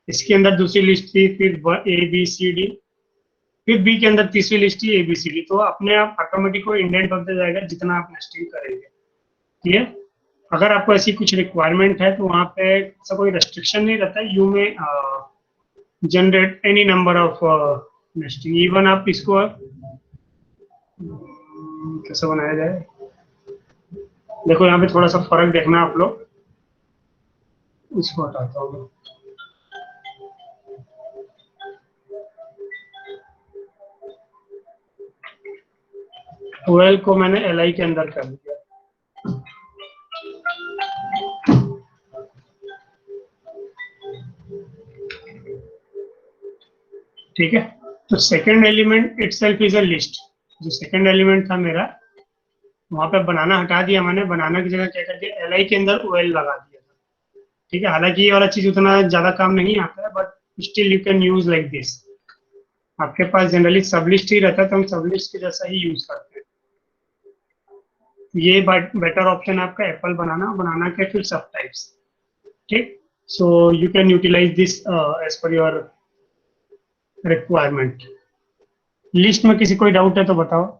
इसके अंदर दूसरी लिस्ट थी, फिर ABCD, फिर बी के अंदर तीसरी लिस्ट थी ABCD। तो अपने आप ऑटोमेटिक को इंडेंट होते जाएगा जितना आप नेस्टिंग करेंगे, ठीक है। अगर आपको ऐसी कुछ रिक्वायरमेंट है तो वहाँ पे ऐसा कोई रेस्ट्रिक्शन नहीं रहता। यू में generate any number of nesting. Even आप इसको कैसे बनाया जाए, देखो यहाँ पे थोड़ा सा फर्क देखना आप लोग। इसको हटाता हूँ मैं। OL को मैंने LI के अंदर कर दिया, ठीक है। तो second element itself is a list. जो सेकंड एलिमेंट था मेरा, वहां पे बनाना हटा दिया मैंने। बनाना की जगह क्या कर दिया, LI के अंदर OL लगा दिया था, ठीक है। हालांकि ये वाला चीज उतना ज्यादा काम नहीं आता है, but still you can use like this. आपके पास जनरली सब लिस्ट ही रहता है तो हम सब लिस्ट के जैसा ही यूज करते हैं। ये बेटर ऑप्शन है आपका एप्पल बनाना, बनाना के फिर सब टाइप्स, ठीक। So you can utilize this as per your requirement. List में किसी कोई डाउट है तो बताओ।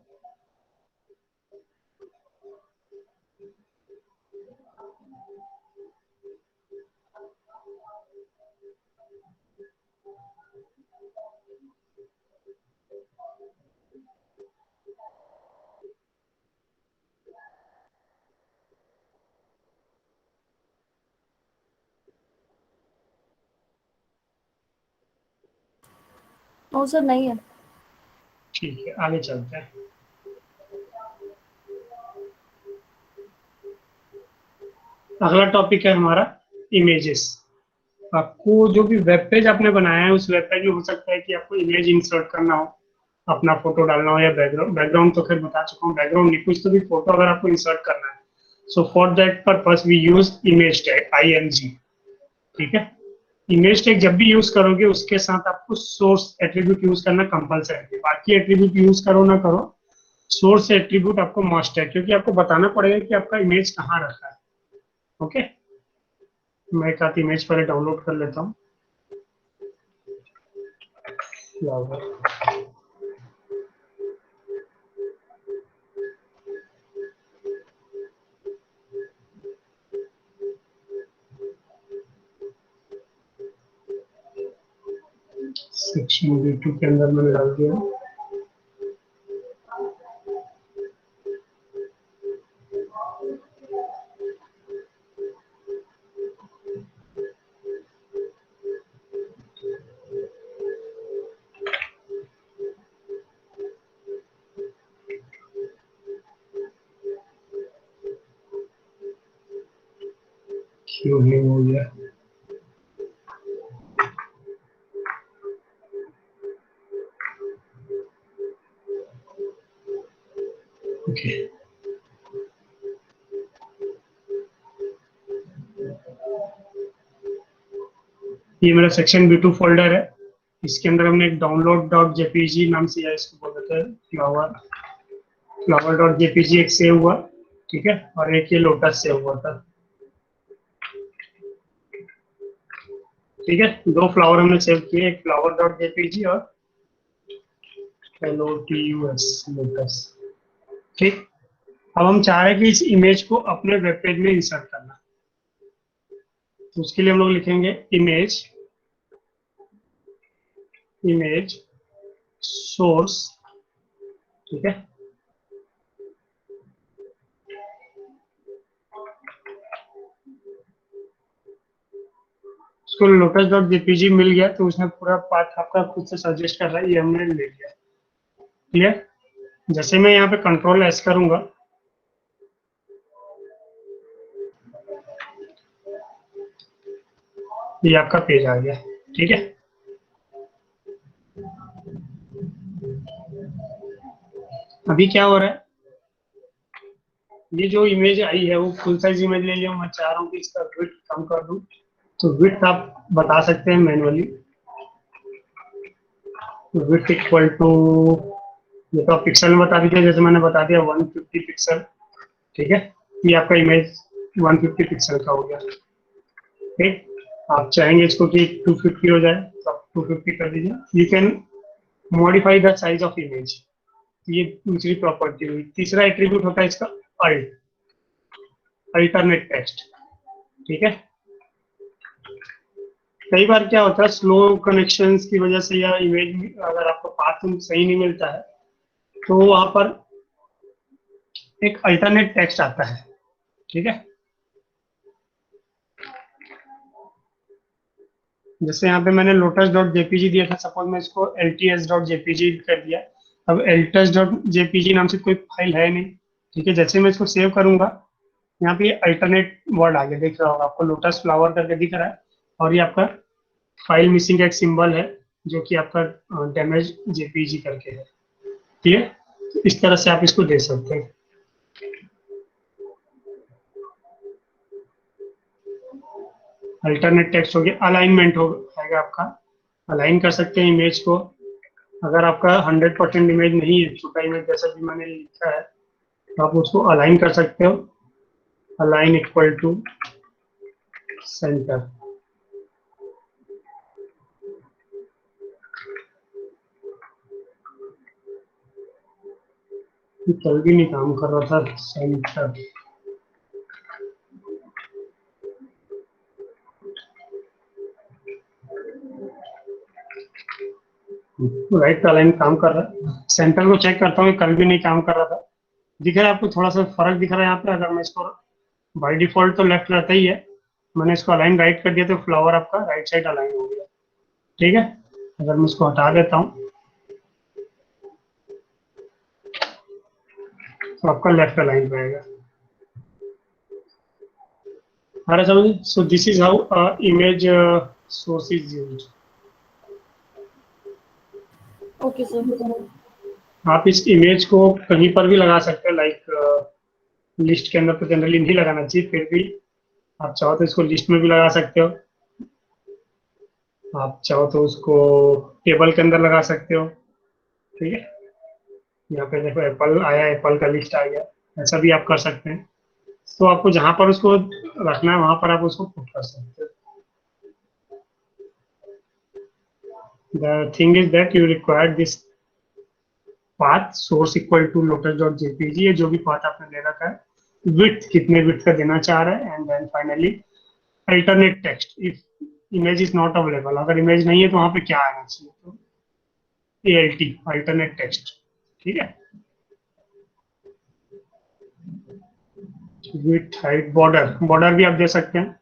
नो सर, नहीं है। ठीक है, आगे चलते हैं। अगला टॉपिक है हमारा इमेजेस। आपको जो भी वेब पेज आपने बनाया है, उस वेब पेज में हो सकता है कि आपको इमेज इंसर्ट करना हो, अपना फोटो डालना हो, या बैकग्राउंड। बैकग्राउंड तो खैर बता चुका हूँ, बैकग्राउंड नहीं, कुछ तो भी फोटो अगर आपको इंसर्ट करना है। So for that purpose we use image tag, IMG, ठीक है। इमेज टैग जब भी यूज करोगे उसके साथ आपको सोर्स एट्रीब्यूट यूज करना कंपलसरी है। बाकी एट्रीब्यूट यूज करो ना करो, सोर्स एट्रीब्यूट आपको मस्ट है, क्योंकि आपको बताना पड़ेगा कि आपका इमेज कहाँ रखा है। ओके, मैं एक आध इमेज पहले डाउनलोड कर लेता हूँ। सेक्शन B2 के अंदर मैंने डाल दिया। क्यों नहीं हो गया? ओके, ये मेरा सेक्शन B2 फोल्डर है। इसके अंदर हमने एक डाउनलोड डॉट जेपीजी नाम से, या इसको बोल देते हैं फ्लावर, फ्लावर डॉट जेपीजी एक सेव हुआ, ठीक है, और एक ये लोटस सेव हुआ था, ठीक है। दो फ्लावर हमने सेव किए, एक फ्लावर डॉट जेपीजी और LOTUS लोटस, ठीक। अब हम चाह रहे हैं कि इस इमेज को अपने वेब पेज में इंसर्ट करना। तो उसके लिए हम लोग लिखेंगे इमेज, इमेज सोर्स, ठीक है। उसको लोटस डॉट जेपीजी मिल गया तो उसने पूरा पाथ आपका खुद से सजेस्ट कर रहा है, ये हमने ले लिया, क्लियर। जैसे मैं यहाँ पे Ctrl+S करूंगा, ये आपका पेज आ गया, ठीक है। अभी क्या हो रहा है, ये जो इमेज आई है वो फुल साइज इमेज ले लिया, मैं चाह रहा हूँ कि इसका विड्थ कम कर दूं, तो विड्थ आप बता सकते हैं मैनुअली, विड्थ इक्वल टू, ये तो आप पिक्सल में बता दीजिए, जैसे मैंने बता दिया 150 पिक्सल, ठीक है, ये आपका इमेज 150 पिक्सल का हो गया। ठीक, आप चाहेंगे इसको कि 250 हो जाए तो आप 250 कर दीजिए। You can modify the size of image, ये दूसरी प्रॉपर्टी हुई। तीसरा एट्रीब्यूट होता है इसका अल्ट, अल्टरनेट टेक्स्ट, ठीक है। कई बार क्या होता है, स्लो कनेक्शंस की वजह से या इमेज अगर आपको पाथ सही नहीं मिलता है, तो वहां पर एक अल्टरनेट टेक्स्ट आता है, ठीक है। जैसे यहाँ पे मैंने लोटस डॉट जेपीजी दिया था, सपोज मैं इसको एलटीएस डॉट जेपीजी कर दिया। अब एलटीएस डॉट जेपीजी नाम से कोई फाइल है नहीं, ठीक है। जैसे मैं इसको सेव करूंगा, यहाँ पे अल्टरनेट वर्ड आ गया, देख रहा होगा आपको, लोटस फ्लावर करके दिख रहा है, और ये आपका फाइल मिसिंग का एक सिंबल है, जो कि आपका डैमेज जेपीजी करके है, ठीक है। तो इस तरह से आप इसको दे सकते हैं। अल्टरनेट टेक्स्ट हो गया, अलाइनमेंट हो जाएगा आपका, अलाइन कर सकते हैं इमेज को। अगर आपका 100% इमेज नहीं है, छोटा इमेज जैसा भी मैंने लिखा है, तो आप उसको अलाइन कर सकते हो, अलाइन इक्वल टू सेंटर। कल भी नहीं काम कर रहा था सेंटर, राइट अलाइन काम कर रहा है। सेंटर को चेक करता हूँ, कल भी नहीं काम कर रहा था। दिख रहा है आपको थोड़ा सा फर्क दिख रहा है यहाँ पे, अगर मैं इसको, बाय डिफॉल्ट तो लेफ्ट रहता ही है, मैंने इसको अलाइन राइट कर दिया तो फ्लावर आपका राइट साइड अलाइन हो गया, ठीक है। अगर मैं इसको हटा देता हूँ तो आपका लेफ्ट अलाइन रहेगा। आ रहा समझ? सो this is how image source is used. Okay sir. आप इस इमेज को कहीं पर भी लगा सकते हैं, लाइक लिस्ट के अंदर तो जनरली नहीं लगाना चाहिए, फिर भी आप चाहो तो इसको लिस्ट में भी लगा सकते हो, आप चाहो तो उसको टेबल के अंदर लगा सकते हो, ठीक है। यहाँ पे देखो एप्पल आया, एप्पल का लिस्ट आ गया, ऐसा भी आप कर सकते हैं। तो आपको जहां पर उसको रखना है वहां पर आप उसको पुट कर सकते हो। The thing is that you require this path source equal to lotus dot JPG, ये जो भी पाथ आपने ले रखा है, विड्थ कितने विड्थ का देना चाह रहा है, and then finally alternate text if image is not available, अगर इमेज नहीं है तो वहां पे क्या आना चाहिए, तो ALT अल्टरनेट टेक्स्ट, ठीक है। विथ हाइट बॉर्डर, बॉर्डर भी आप दे सकते हैं।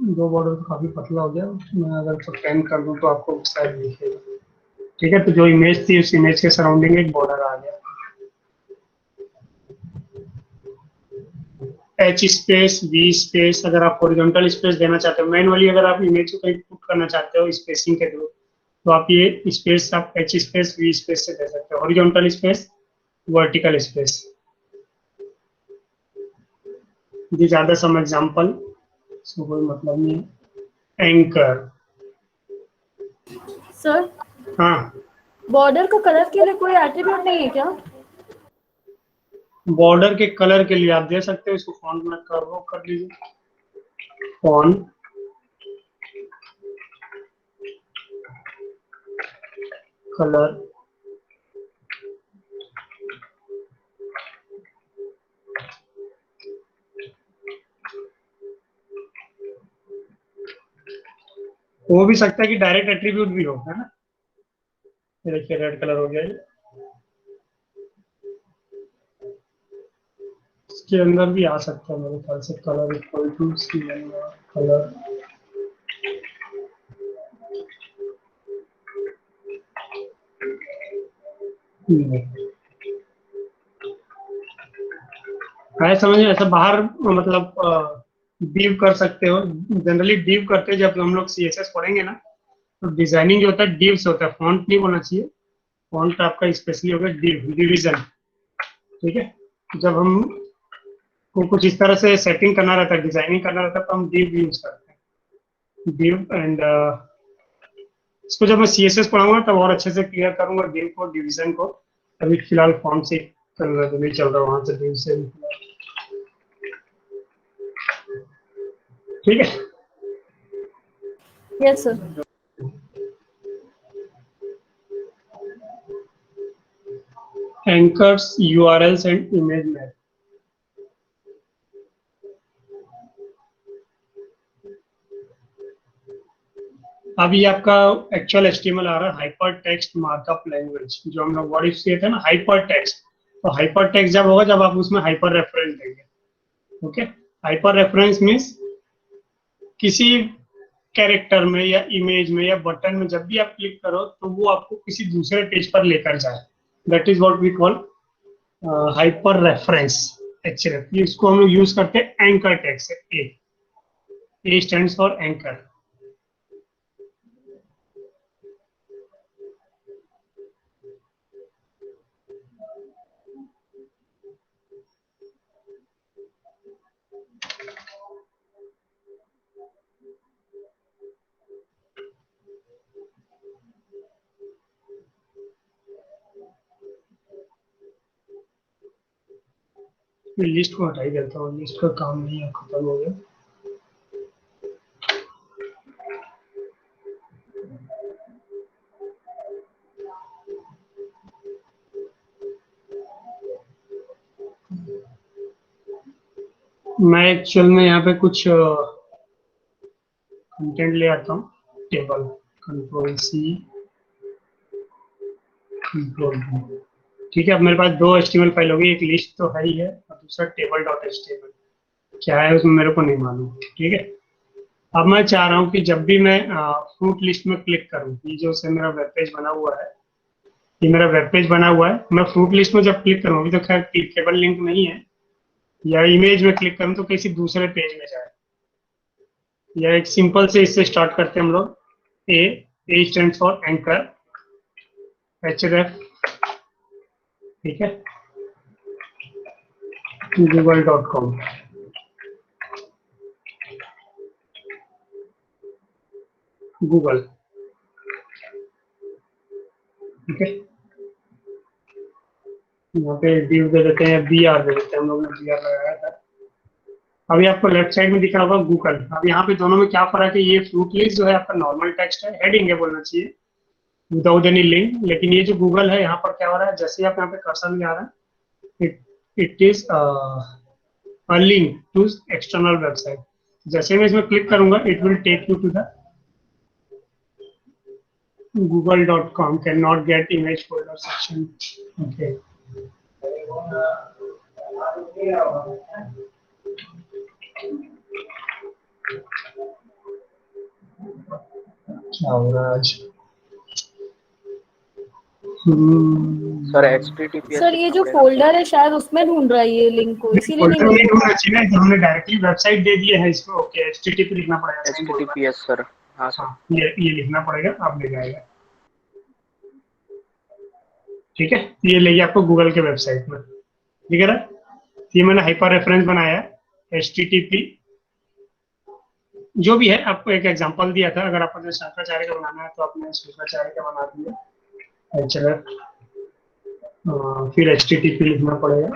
दो बॉर्डर तो काफी पतला हो गया, मैं अगर इसको 10 कर दूं तो आपको शायद दिखेगा, ठीक है। तो जो इमेज थी उस इमेज के सराउंडिंग एक बॉर्डर आ गया। एच स्पेस वी स्पेस, अगर आप हॉरिजॉन्टल स्पेस देना चाहते हो मैनुअली, अगर आप इमेज को कहीं पुट करना चाहते हो स्पेसिंग के थ्रू, तो आप ये स्पेस आप एच स्पेस वी स्पेस से दे सकते हो, horizontal space, vertical space. This are the some example, so कोई मतलब नहीं है। एंकर, सर, हाँ, बॉर्डर का कलर के लिए कोई एट्रीब्यूट नहीं है क्या? बॉर्डर के कलर के लिए आप दे सकते हो, इसको फॉन्ट में कर वो कर लीजिए, फॉन्ट कलर, हो भी सकता है कि डायरेक्ट एट्रीब्यूट भी हो, है ना। ये देखिए रेड कलर हो गया ये, इसके अंदर भी आ सकता है मेरे ख्याल से, कलर इक्वल टू कलर, है समझ में? ऐसा बाहर मतलब डीव कर सकते हो। जनरली डीव करते हैं जब हम लोग सीएसएस पढ़ेंगे ना, तो डिजाइनिंग जो होता है डीव से होता है, फॉन्ट नहीं बोलना चाहिए। फॉन्ट आपका स्पेशली होगा डिव, डिवीजन। ठीक है, जब हम को कुछ इस तरह से सेटिंग करना रहता है, डिजाइनिंग करना रहता है, तो हम डिव यूज करते हैं, डिव। एंड इसको जब मैं सीएसएस पढ़ाऊंगा तब और अच्छे से क्लियर करूंगा डिव को, डिवीजन को। अभी फिलहाल फॉन्ट से कर रहा, तो नहीं चल रहा वहां से डिव से। ठीक है। Yes sir. Anchors, URLs and image map. अब ये आपका एक्चुअल एचटीएमएल आ रहा है, हाइपर टेक्स्ट मार्कअप लैंग्वेज, जो हम लोग वर्ड इफ किए थे ना, हाइपर टेक्स्ट। तो हाइपर टेक्स्ट जब होगा जब आप उसमें हाइपर रेफरेंस देंगे। ओके, हाइपर रेफरेंस मीन्स किसी कैरेक्टर में या इमेज में या बटन में जब भी आप क्लिक करो तो वो आपको किसी दूसरे पेज पर लेकर जाए। That is what we call hyper reference, actually इसको हम लोग यूज करते हैं एंकर टैग से। A stands for anchor. List को हटा ही देता हूँ, लिस्ट का काम नहीं है, खत्म हो गया। मैं एक्चुअल में यहाँ पे कुछ कंटेंट ले आता हूँ, table, control C, control V। ठीक है, अब मेरे पास दो एचटीएमएल फाइल होगी, एक लिस्ट तो है ही है और दूसरा टेबल डॉट एचटीएमएल। क्या है उसमें मेरे को नहीं मालूम। ठीक है, अब मैं चाह रहा हूँ कि जब भी मैं फ्रूट लिस्ट में क्लिक करूँ, ये जो से मेरा वेब पेज बना हुआ है, ये मेरा वेब पेज बना हुआ है, मैं फ्रूट लिस्ट में जब क्लिक करूँ, अभी तो खैर क्लिकेबल लिंक नहीं है, या इमेज में क्लिक करूँ तो किसी दूसरे पेज में जाए। या एक सिंपल से इससे स्टार्ट करते हैं हम लोग। ए स्टैंड फॉर एंकर, href। ठीक है, google.com। गूगल। ठीक है, यहाँ पे div दे देते हैं, br दे देते हैं, हम लोग ने br लगाया था। अभी आपको लेफ्ट साइड में दिख रहा होगा गूगल। अब यहाँ पे दोनों में क्या फर्क है, ये फ्रूट लिस्ट जो है आपका नॉर्मल टेक्स्ट है, हेडिंग है बोलना चाहिए, विदाउट एनी लिंक। लेकिन ये जो गूगल है, यहाँ पर क्या हो रहा है, जैसे आप यहाँ पे कर्सर में आ रहा है, it is a link to external website। जैसे मैं इसमें क्लिक करूंगा, it will take you to the google.com cannot get image folder section। okay, क्या हो रहा है आज? सर HTTPS सर ये जो फोल्डर है शायद उसमें ढूंढ रहा है ये लिंक को, इसीलिए नहीं फोल्डर मिल नहीं रहा। ढूंढना चाहिए ना, हमने डायरेक्टली वेबसाइट दे दी है इसको। ओके, http लिखना पड़ेगा, सही बोल रहा है। HTTPS सर, हाँ सर। हाँ, ये लिखना पड़ेगा, आप ले जाएगा। ठीक है, ये ले गया आपको गूगल के वेबसाइट में। ठीक है ना, ये मैंने हाइपर रेफरेंस बनाया है, http जो भी है। आपको एक एग्जांपल दिया था, अगर आपको शंकराचार्य का बनाना है तो आपने शंकराचार्य का बना दिया। चलो, फिर http लिखना पड़ेगा।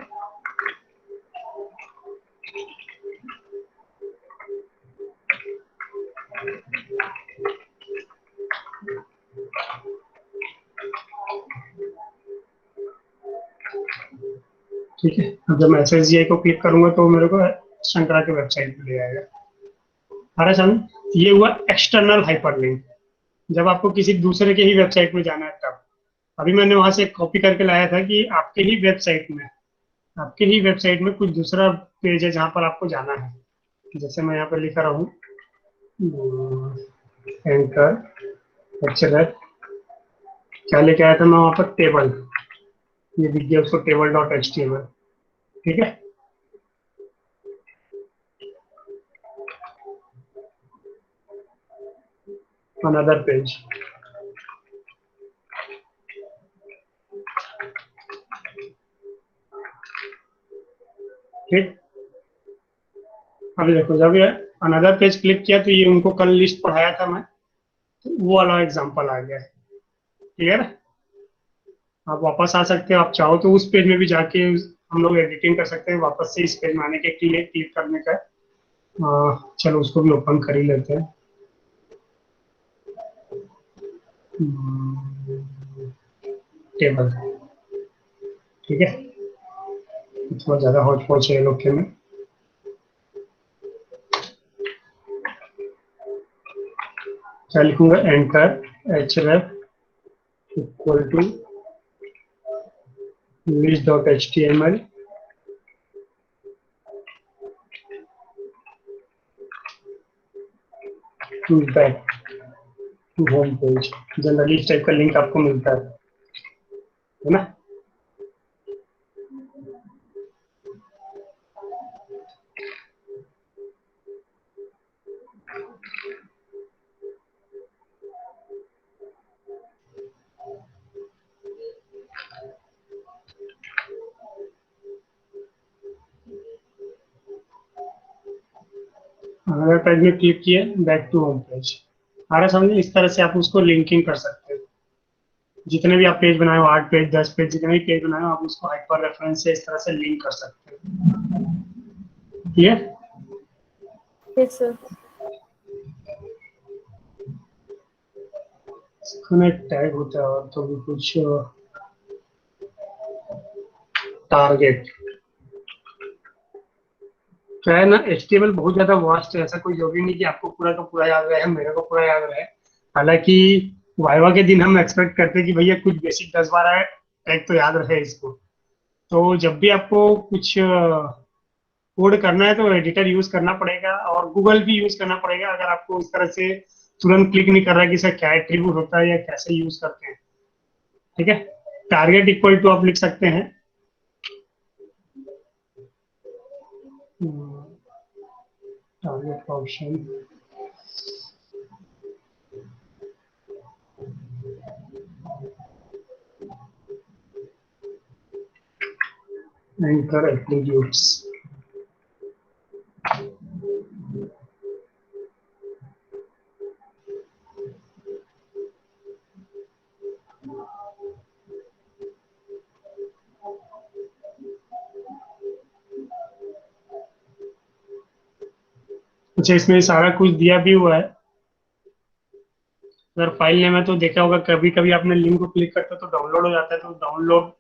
ठीक है, अब जब मैं SSGI को क्लिक करूंगा तो मेरे को शंकरा के वेबसाइट पे ले आएगा। अरे समझ, ये हुआ एक्सटर्नल हाइपरलिंक, जब आपको किसी दूसरे के ही वेबसाइट में जाना है तब। अभी मैंने वहां से कॉपी करके लाया था कि आपके ही वेबसाइट में कुछ दूसरा पेज है जहां पर आपको जाना है। जैसे मैं यहाँ पर लिख रहा हूँ एंकर, href, क्या लेके आया था मैं वहां पर, टेबल। ये दिख गया उसको, टेबल डॉट एचटीएमएल। ठीक है, अनदर पेज। ठीक, अभी देखो जब ये अनदर पेज क्लिक किया तो ये उनको कल लिस्ट पढ़ाया था मैं, तो वो वाला एग्जांपल आ गया है। क्लियर है? आप वापस आ सकते हो, आप चाहो तो उस पेज में भी जाके हम लोग एडिटिंग कर सकते हैं वापस से इस पेज में आने के लिए क्लिक करने का। चलो उसको भी ओपन कर ही लेते हैं। टेबल, ठीक है, थोड़ा ज्यादा हॉट पॉट है लोग के में। क्या लिखूंगा? Enter href equal to list.html to back to home page. Generally इस टाइप का लिंक आपको मिलता है ना? अगर पेज में क्लिक किए, बैक टू होम पेज आ रहा समझे? इस तरह से आप उसको लिंकिंग कर सकते हो। जितने भी आप पेज बनाए हो, 8 पेज 10 पेज, जितने भी पेज बनाए हो, आप उसको हाइपर रेफरेंस से इस तरह से लिंक कर सकते हो। क्लियर? Yes sir. इसमें टैग होता है और तो भी कुछ टारगेट। क्या है ना, HTML बहुत ज्यादा वास्ट है, ऐसा कोई जरूरी नहीं कि आपको पूरा का पूरा याद रहे, मेरे को पूरा याद रहे। हालांकि वाइवा के दिन हम एक्सपेक्ट करते हैं कि भैया कुछ बेसिक 10-12 टैग तो याद रहे इसको। तो जब भी आपको कुछ कोड करना है तो एडिटर यूज करना पड़ेगा और गूगल भी यूज करना पड़ेगा, अगर आपको इस तरह से तुरंत क्लिक नहीं कर रहा है कि इसका क्या एट्रीब्यूट होता है या कैसे यूज करते हैं। ठीक है, टारगेट इक्वल टू आप लिख सकते हैं टारगेट का ऑप्शन एंकर एट्रीब्यूट्स। अच्छा, इसमें सारा कुछ दिया भी हुआ है। अगर फाइल नेम है तो देखा होगा, कभी कभी आपने लिंक को क्लिक करते हो तो डाउनलोड हो जाता है, तो डाउनलोड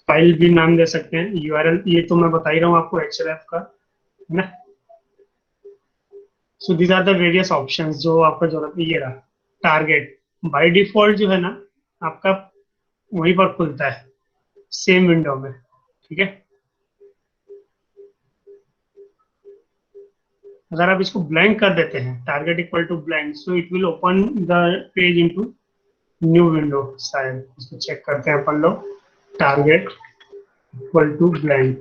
फाइल भी नाम दे सकते हैं। यूआरएल ये तो मैं बता ही रहा हूँ आपको href का, है ना? So these are the various options जो आपका जरूरत है। ये रहा टारगेट, बाय डिफॉल्ट जो है ना आपका वहीं पर खुलता है, सेम विंडो में। ठीक है, अगर आप इसको ब्लैंक कर देते हैं, target equal to blank, so it will open the page into new window. शायद इसको चेक करते हैं अपन लोग। Target equal to blank,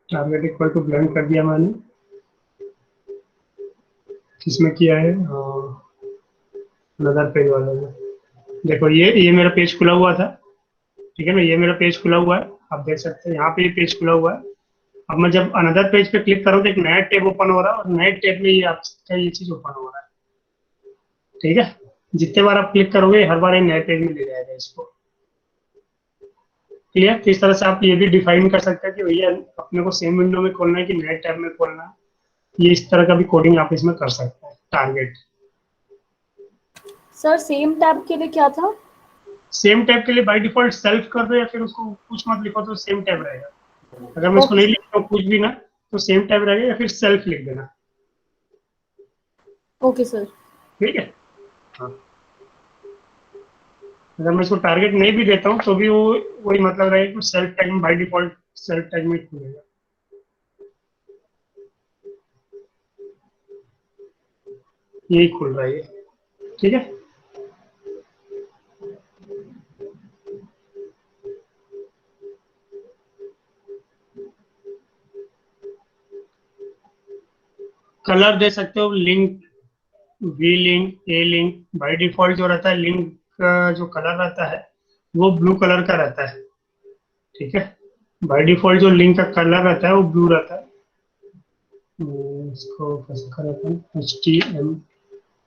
target equal to blank कर दिया मैंने। किसमें किया है? नदर पेज वाले में। देखो ये मेरा पेज खुला हुआ था, ठीक है ना? ये मेरा पेज खुला हुआ है, आप देख सकते हैं यहाँ पे ये पेज खुला हुआ है। अब मैं जब अनदर पेज पे क्लिक करूँ तो एक नया टैब ओपन हो रहा है और नए टैब में ये आपका ये चीज ओपन हो रहा है। ठीक है, जितने बार आप क्लिक करोगे हर बार ये नए पेज में ले जाएगा इसको। क्लियर? तो इस तरह से आप ये भी डिफाइन कर सकते हैं कि भैया अपने को सेम विंडो में खोलना है कि नए टैब में खोलना है। ये इस तरह का भी कोडिंग आप इसमें कर सकते हैं। टारगेट सर सेम टैब के लिए क्या था? सेम टैब के लिए बाय डिफॉल्ट सेल्फ कर दो या फिर उसको कुछ मत लिखो तो सेम टैब रहेगा। अगर मैं इसको ओके नहीं सर। लिखता हूँ कुछ भी ना, तो सेम टैब रहेगा, या फिर सेल्फ लिख देना। Okay sir. ठीक है, हाँ। अगर मैं इसको टारगेट नहीं भी देता हूँ तो भी वो वही मतलब रहेगा कि सेल्फ टैग में बाय डिफॉल्ट सेल्फ टैग में खुलेगा। यही खुल रहा है ये। ठीक है, कलर दे सकते हो, link, V link, A link. By default जो रहता है लिंक का जो कलर रहता है वो ब्लू कलर का रहता है, ठीक है। बाय डिफॉल्ट जो लिंक का कलर रहता है वो ब्लू रहता है। इसको कैसे करते हैं, HTML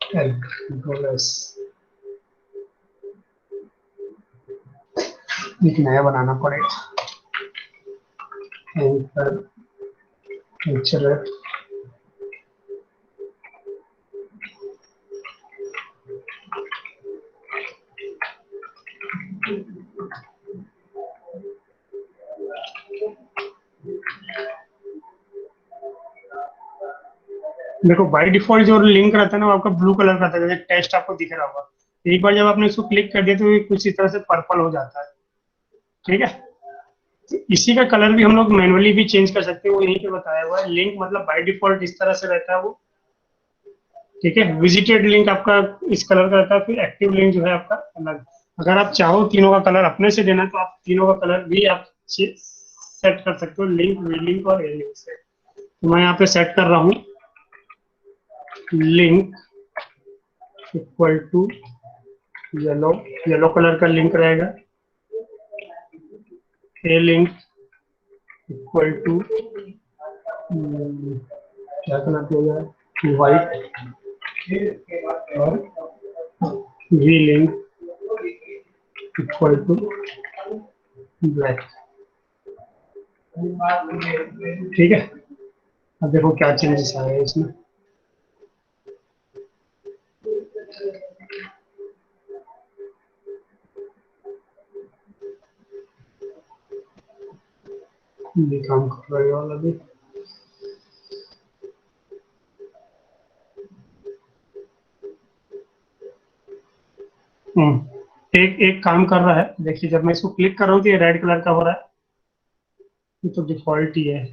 कंट्रोल S, एक नया बनाना पड़ेगा। एंटर नेचर, देखो बाय डिफॉल्ट जो लिंक रहता है ना वो आपका ब्लू कलर का रहता है, जैसे टेस्ट आपको दिख रहा होगा। एक बार जब आपने इसको क्लिक कर दिया तो ये कुछ इस तरह से पर्पल हो जाता है, ठीक है। तो इसी का कलर भी हम लोग मैनुअली भी चेंज कर सकते हैं, वो यहीं पे बताया हुआ है। लिंक मतलब बाय डिफॉल्ट इस तरह से रहता है वो, ठीक है। विजिटेड लिंक आपका इस कलर का रहता है, फिर एक्टिव लिंक जो है आपका अलग। अगर आप चाहो तीनों का कलर अपने से देना तो आप तीनों का कलर भी आप सेट कर सकते हो, लिंक, वी लिंक और ए लिंक से। तो मैं यहाँ पे सेट कर रहा हूँ link equal to yellow, yellow colour का लिंक रहेगा। ए लिंक इक्वल टू क्या कलर दिया जाए, वाइट। और V link equal to black, ठीक है। अब देखो क्या चेंजेस आए हैं इसमें। ये काम कर रहा है वाला भी। एक एक काम कर रहा है, देखिए जब मैं इसको क्लिक कर रहा हूँ तो ये रेड कलर का हो रहा है, ये तो डिफॉल्ट ही है।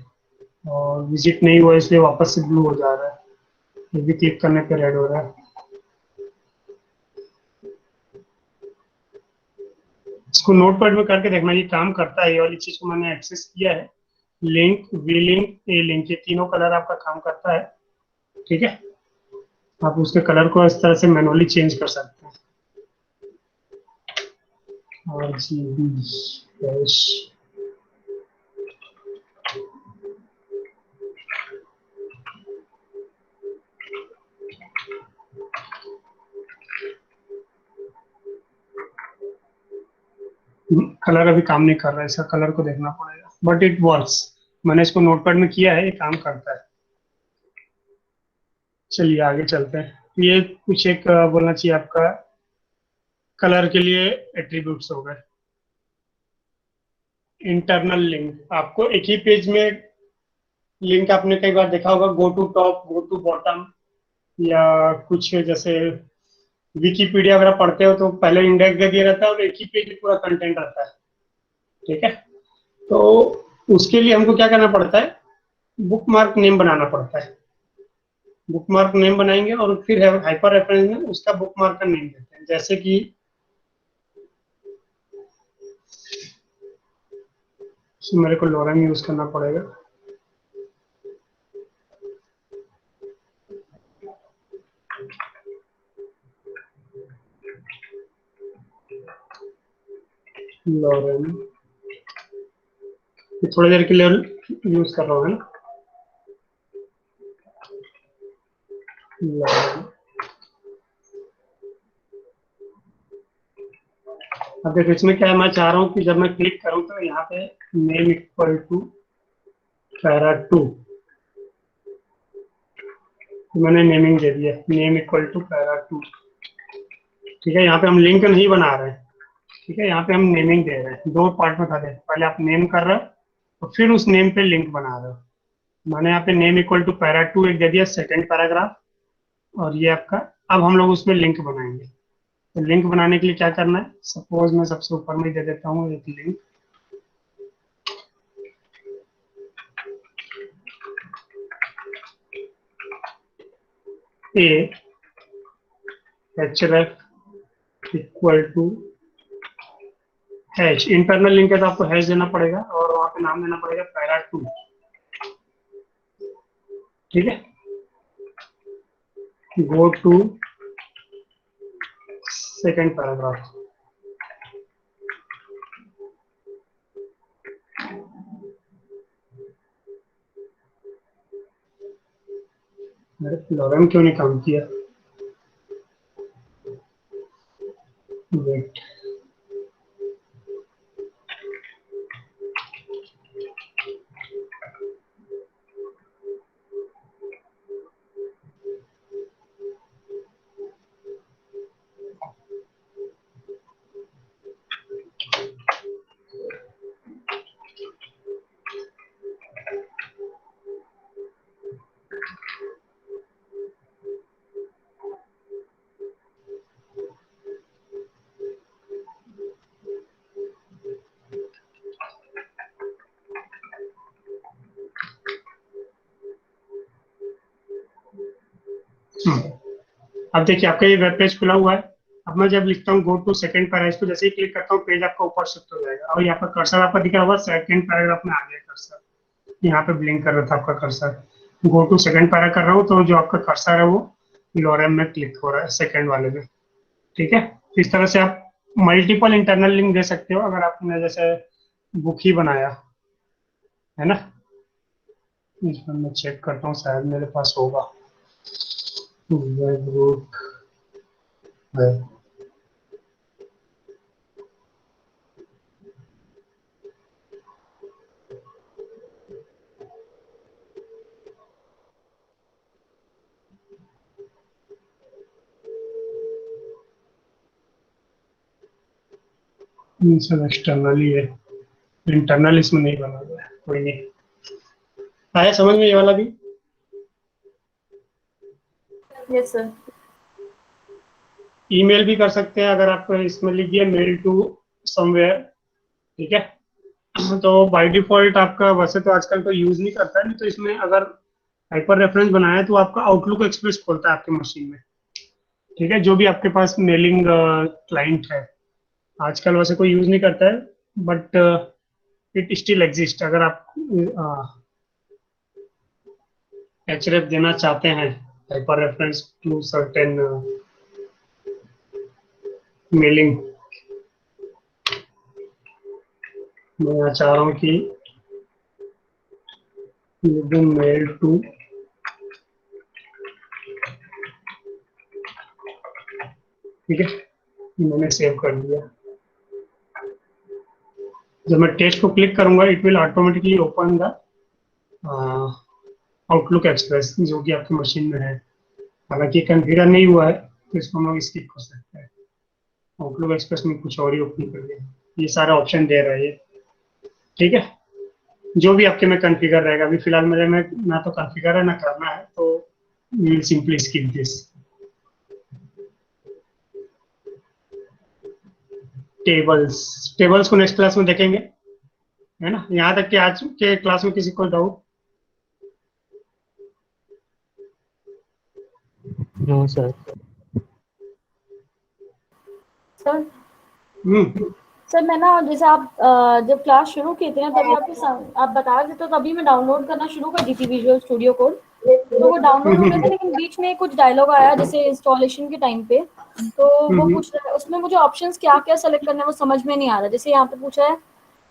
और विजिट नहीं हुआ इसलिए वापस से ब्लू हो जा रहा है, ये भी क्लिक करने पे रेड हो रहा है। इसको नोटपैड में करके देखना ये काम करता है, ये वाली चीज को मैंने एक्सेस किया है। Link, V link, A link, ये तीनों कलर आपका काम करता है, ठीक है। आप उसके कलर को इस तरह से मैनुअली चेंज कर सकते हैं। RGB डैश, कलर अभी काम नहीं कर रहा है, इसका कलर को देखना पड़ेगा, बट इट वर्क्स। मैंने इसको नोटपैड में किया है, ये काम करता है। चलिए आगे चलते हैं। ये कुछ एक बोलना चाहिए आपका कलर के लिए एट्रीब्यूट्स हो गए। इंटरनल लिंक, आपको एक ही पेज में लिंक आपने कई बार देखा होगा, go to top, go to bottom, या कुछ जैसे विकीपीडिया वगैरह पढ़ते हो तो पहले इंडेक्स दे दिया रहता है और एक ही पेज में पूरा कंटेंट रहता है, ठीक है। तो उसके लिए हमको क्या करना पड़ता है, बुक मार्क नेम बनाना पड़ता है। बुक मार्क नेम बनाएंगे और फिर हाइपर रेफरेंस में उसका बुक मार्क का नेम देते हैं, जैसे कि मेरे को लोरम यूज करना पड़ेगा। लोरम, थोड़ी देर के लिए यूज कर रहा हूँ, है ना। लोरम, अब देखो इसमें क्या है, मैं चाह रहा हूँ कि जब मैं क्लिक करूँ तो यहाँ पे नेम इक्वल टू पैरा 2, मैंने नेमिंग दे दिया, नेम इक्वल टू पैरा 2, ठीक है। यहाँ पे हम लिंक नहीं बना रहे हैं, ठीक है। यहाँ पे हम नेमिंग दे रहे हैं, दो पार्ट में था, पहले आप नेम कर रहे हो और फिर उस नेम पे लिंक बना रहे हो। मैंने यहाँ पे नेम इक्वल टू पैरा 2 एक दे दिया, सेकेंड पैराग्राफ, और ये आपका, अब हम लोग उसमें लिंक बनाएंगे। तो लिंक बनाने के लिए क्या करना है, सपोज मैं सबसे ऊपर में दे देता हूँ एक link, A href equal to hash, internal link है तो आपको हैश देना पड़ेगा और वहां पे नाम देना पड़ेगा पैरा 2, ठीक है। go to second paragraph. मेरे लॉरेम क्यों नहीं काम किया? वेट, अब देखिए आपका ये वेब पेज खुला हुआ है। अब मैं जब लिखता हूँ गो टू सेकंड पैराग्राफ, तो जैसे ही क्लिक करता हूँ पेज आपका ऊपर शिफ्ट हो जाएगा और यहाँ पर कर्सर आपका दिख रहा होगा सेकंड पैराग्राफ में आ गया कर्सर, यहाँ पे ब्लिंक कर रहा था आपका cursor. Go to second para कर रहा हूँ तो जो आपका कर्सर है वो लॉरेम में क्लिक हो रहा है सेकंड वाले में। ठीक है, इस तरह से आप मल्टीपल इंटरनल लिंक दे सकते हो अगर आपने जैसे बुक ही बनाया है ना। इसमें मैं चेक करता हूँ शायद मेरे पास होगा वेब बुक है। सब एक्सटर्नल ही है, इंटरनल इसमें नहीं बना हुआ है। कोई नहीं, आया समझ में ये वाला भी? Yes sir. ईमेल भी कर सकते हैं अगर आप इसमें लिखिए मेल टू समवेयर। ठीक है, तो बाय डिफॉल्ट आपका वैसे तो आजकल तो यूज नहीं करता है, नहीं तो इसमें अगर हाइपर रेफरेंस बनाया है तो आपका आउटलुक एक्सप्रेस खोलता है आपके मशीन में। ठीक है, जो भी आपके पास मेलिंग क्लाइंट है आजकल वैसे कोई यूज नहीं करता है, बट इट स्टिल एग्जिस्ट। अगर आप एचरेफ देना चाहते हैं hyper reference to certain mailing, मैं यहाँ चाह रहा हूँ कि मेल टू ठीक है, मैंने सेव कर दिया। जब मैं टेस्ट को क्लिक करूंगा it will automatically open the outlook express जो कि आपकी मशीन में है। हालांकि कॉन्फ़िगर नहीं हुआ है तो इसको हम लोग स्किप कर सकते हैं। आउटलुक एक्सप्रेस में कुछ और ही ओपन कर दिया, ये सारा ऑप्शन दे रहा है ये। ठीक है, जो भी आपके में कॉन्फ़िगर रहेगा, अभी फिलहाल मेरे में ना तो कॉन्फ़िगर है ना करना है, तो we will simply skip this. Tables को नेक्स्ट क्लास में देखेंगे, है ना। यहाँ तक कि आज के क्लास में किसी को doubt? No sir. Sir hmm, sir मैं ना जैसे आप जब क्लास शुरू की थी ना तभी आप बता रहे थे, तो तभी मैं डाउनलोड करना शुरू कर दी थी विजुअल स्टूडियो कोड, तो वो डाउनलोड हो गया था। लेकिन बीच में कुछ डायलॉग आया जैसे इंस्टॉलेशन के टाइम पे, तो वो पूछ रहा है उसमें मुझे ऑप्शंस क्या क्या सेलेक्ट करना है वो समझ में नहीं आ रहा। जैसे यहाँ पे पूछा है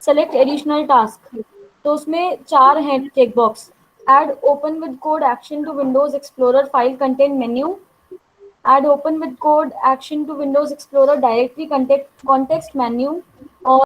सेलेक्ट एडिशनल टास्क, तो उसमें 4 हैं check box. Add open with code action to Windows Explorer file content menu, add open with code action to Windows Explorer directory context menu, और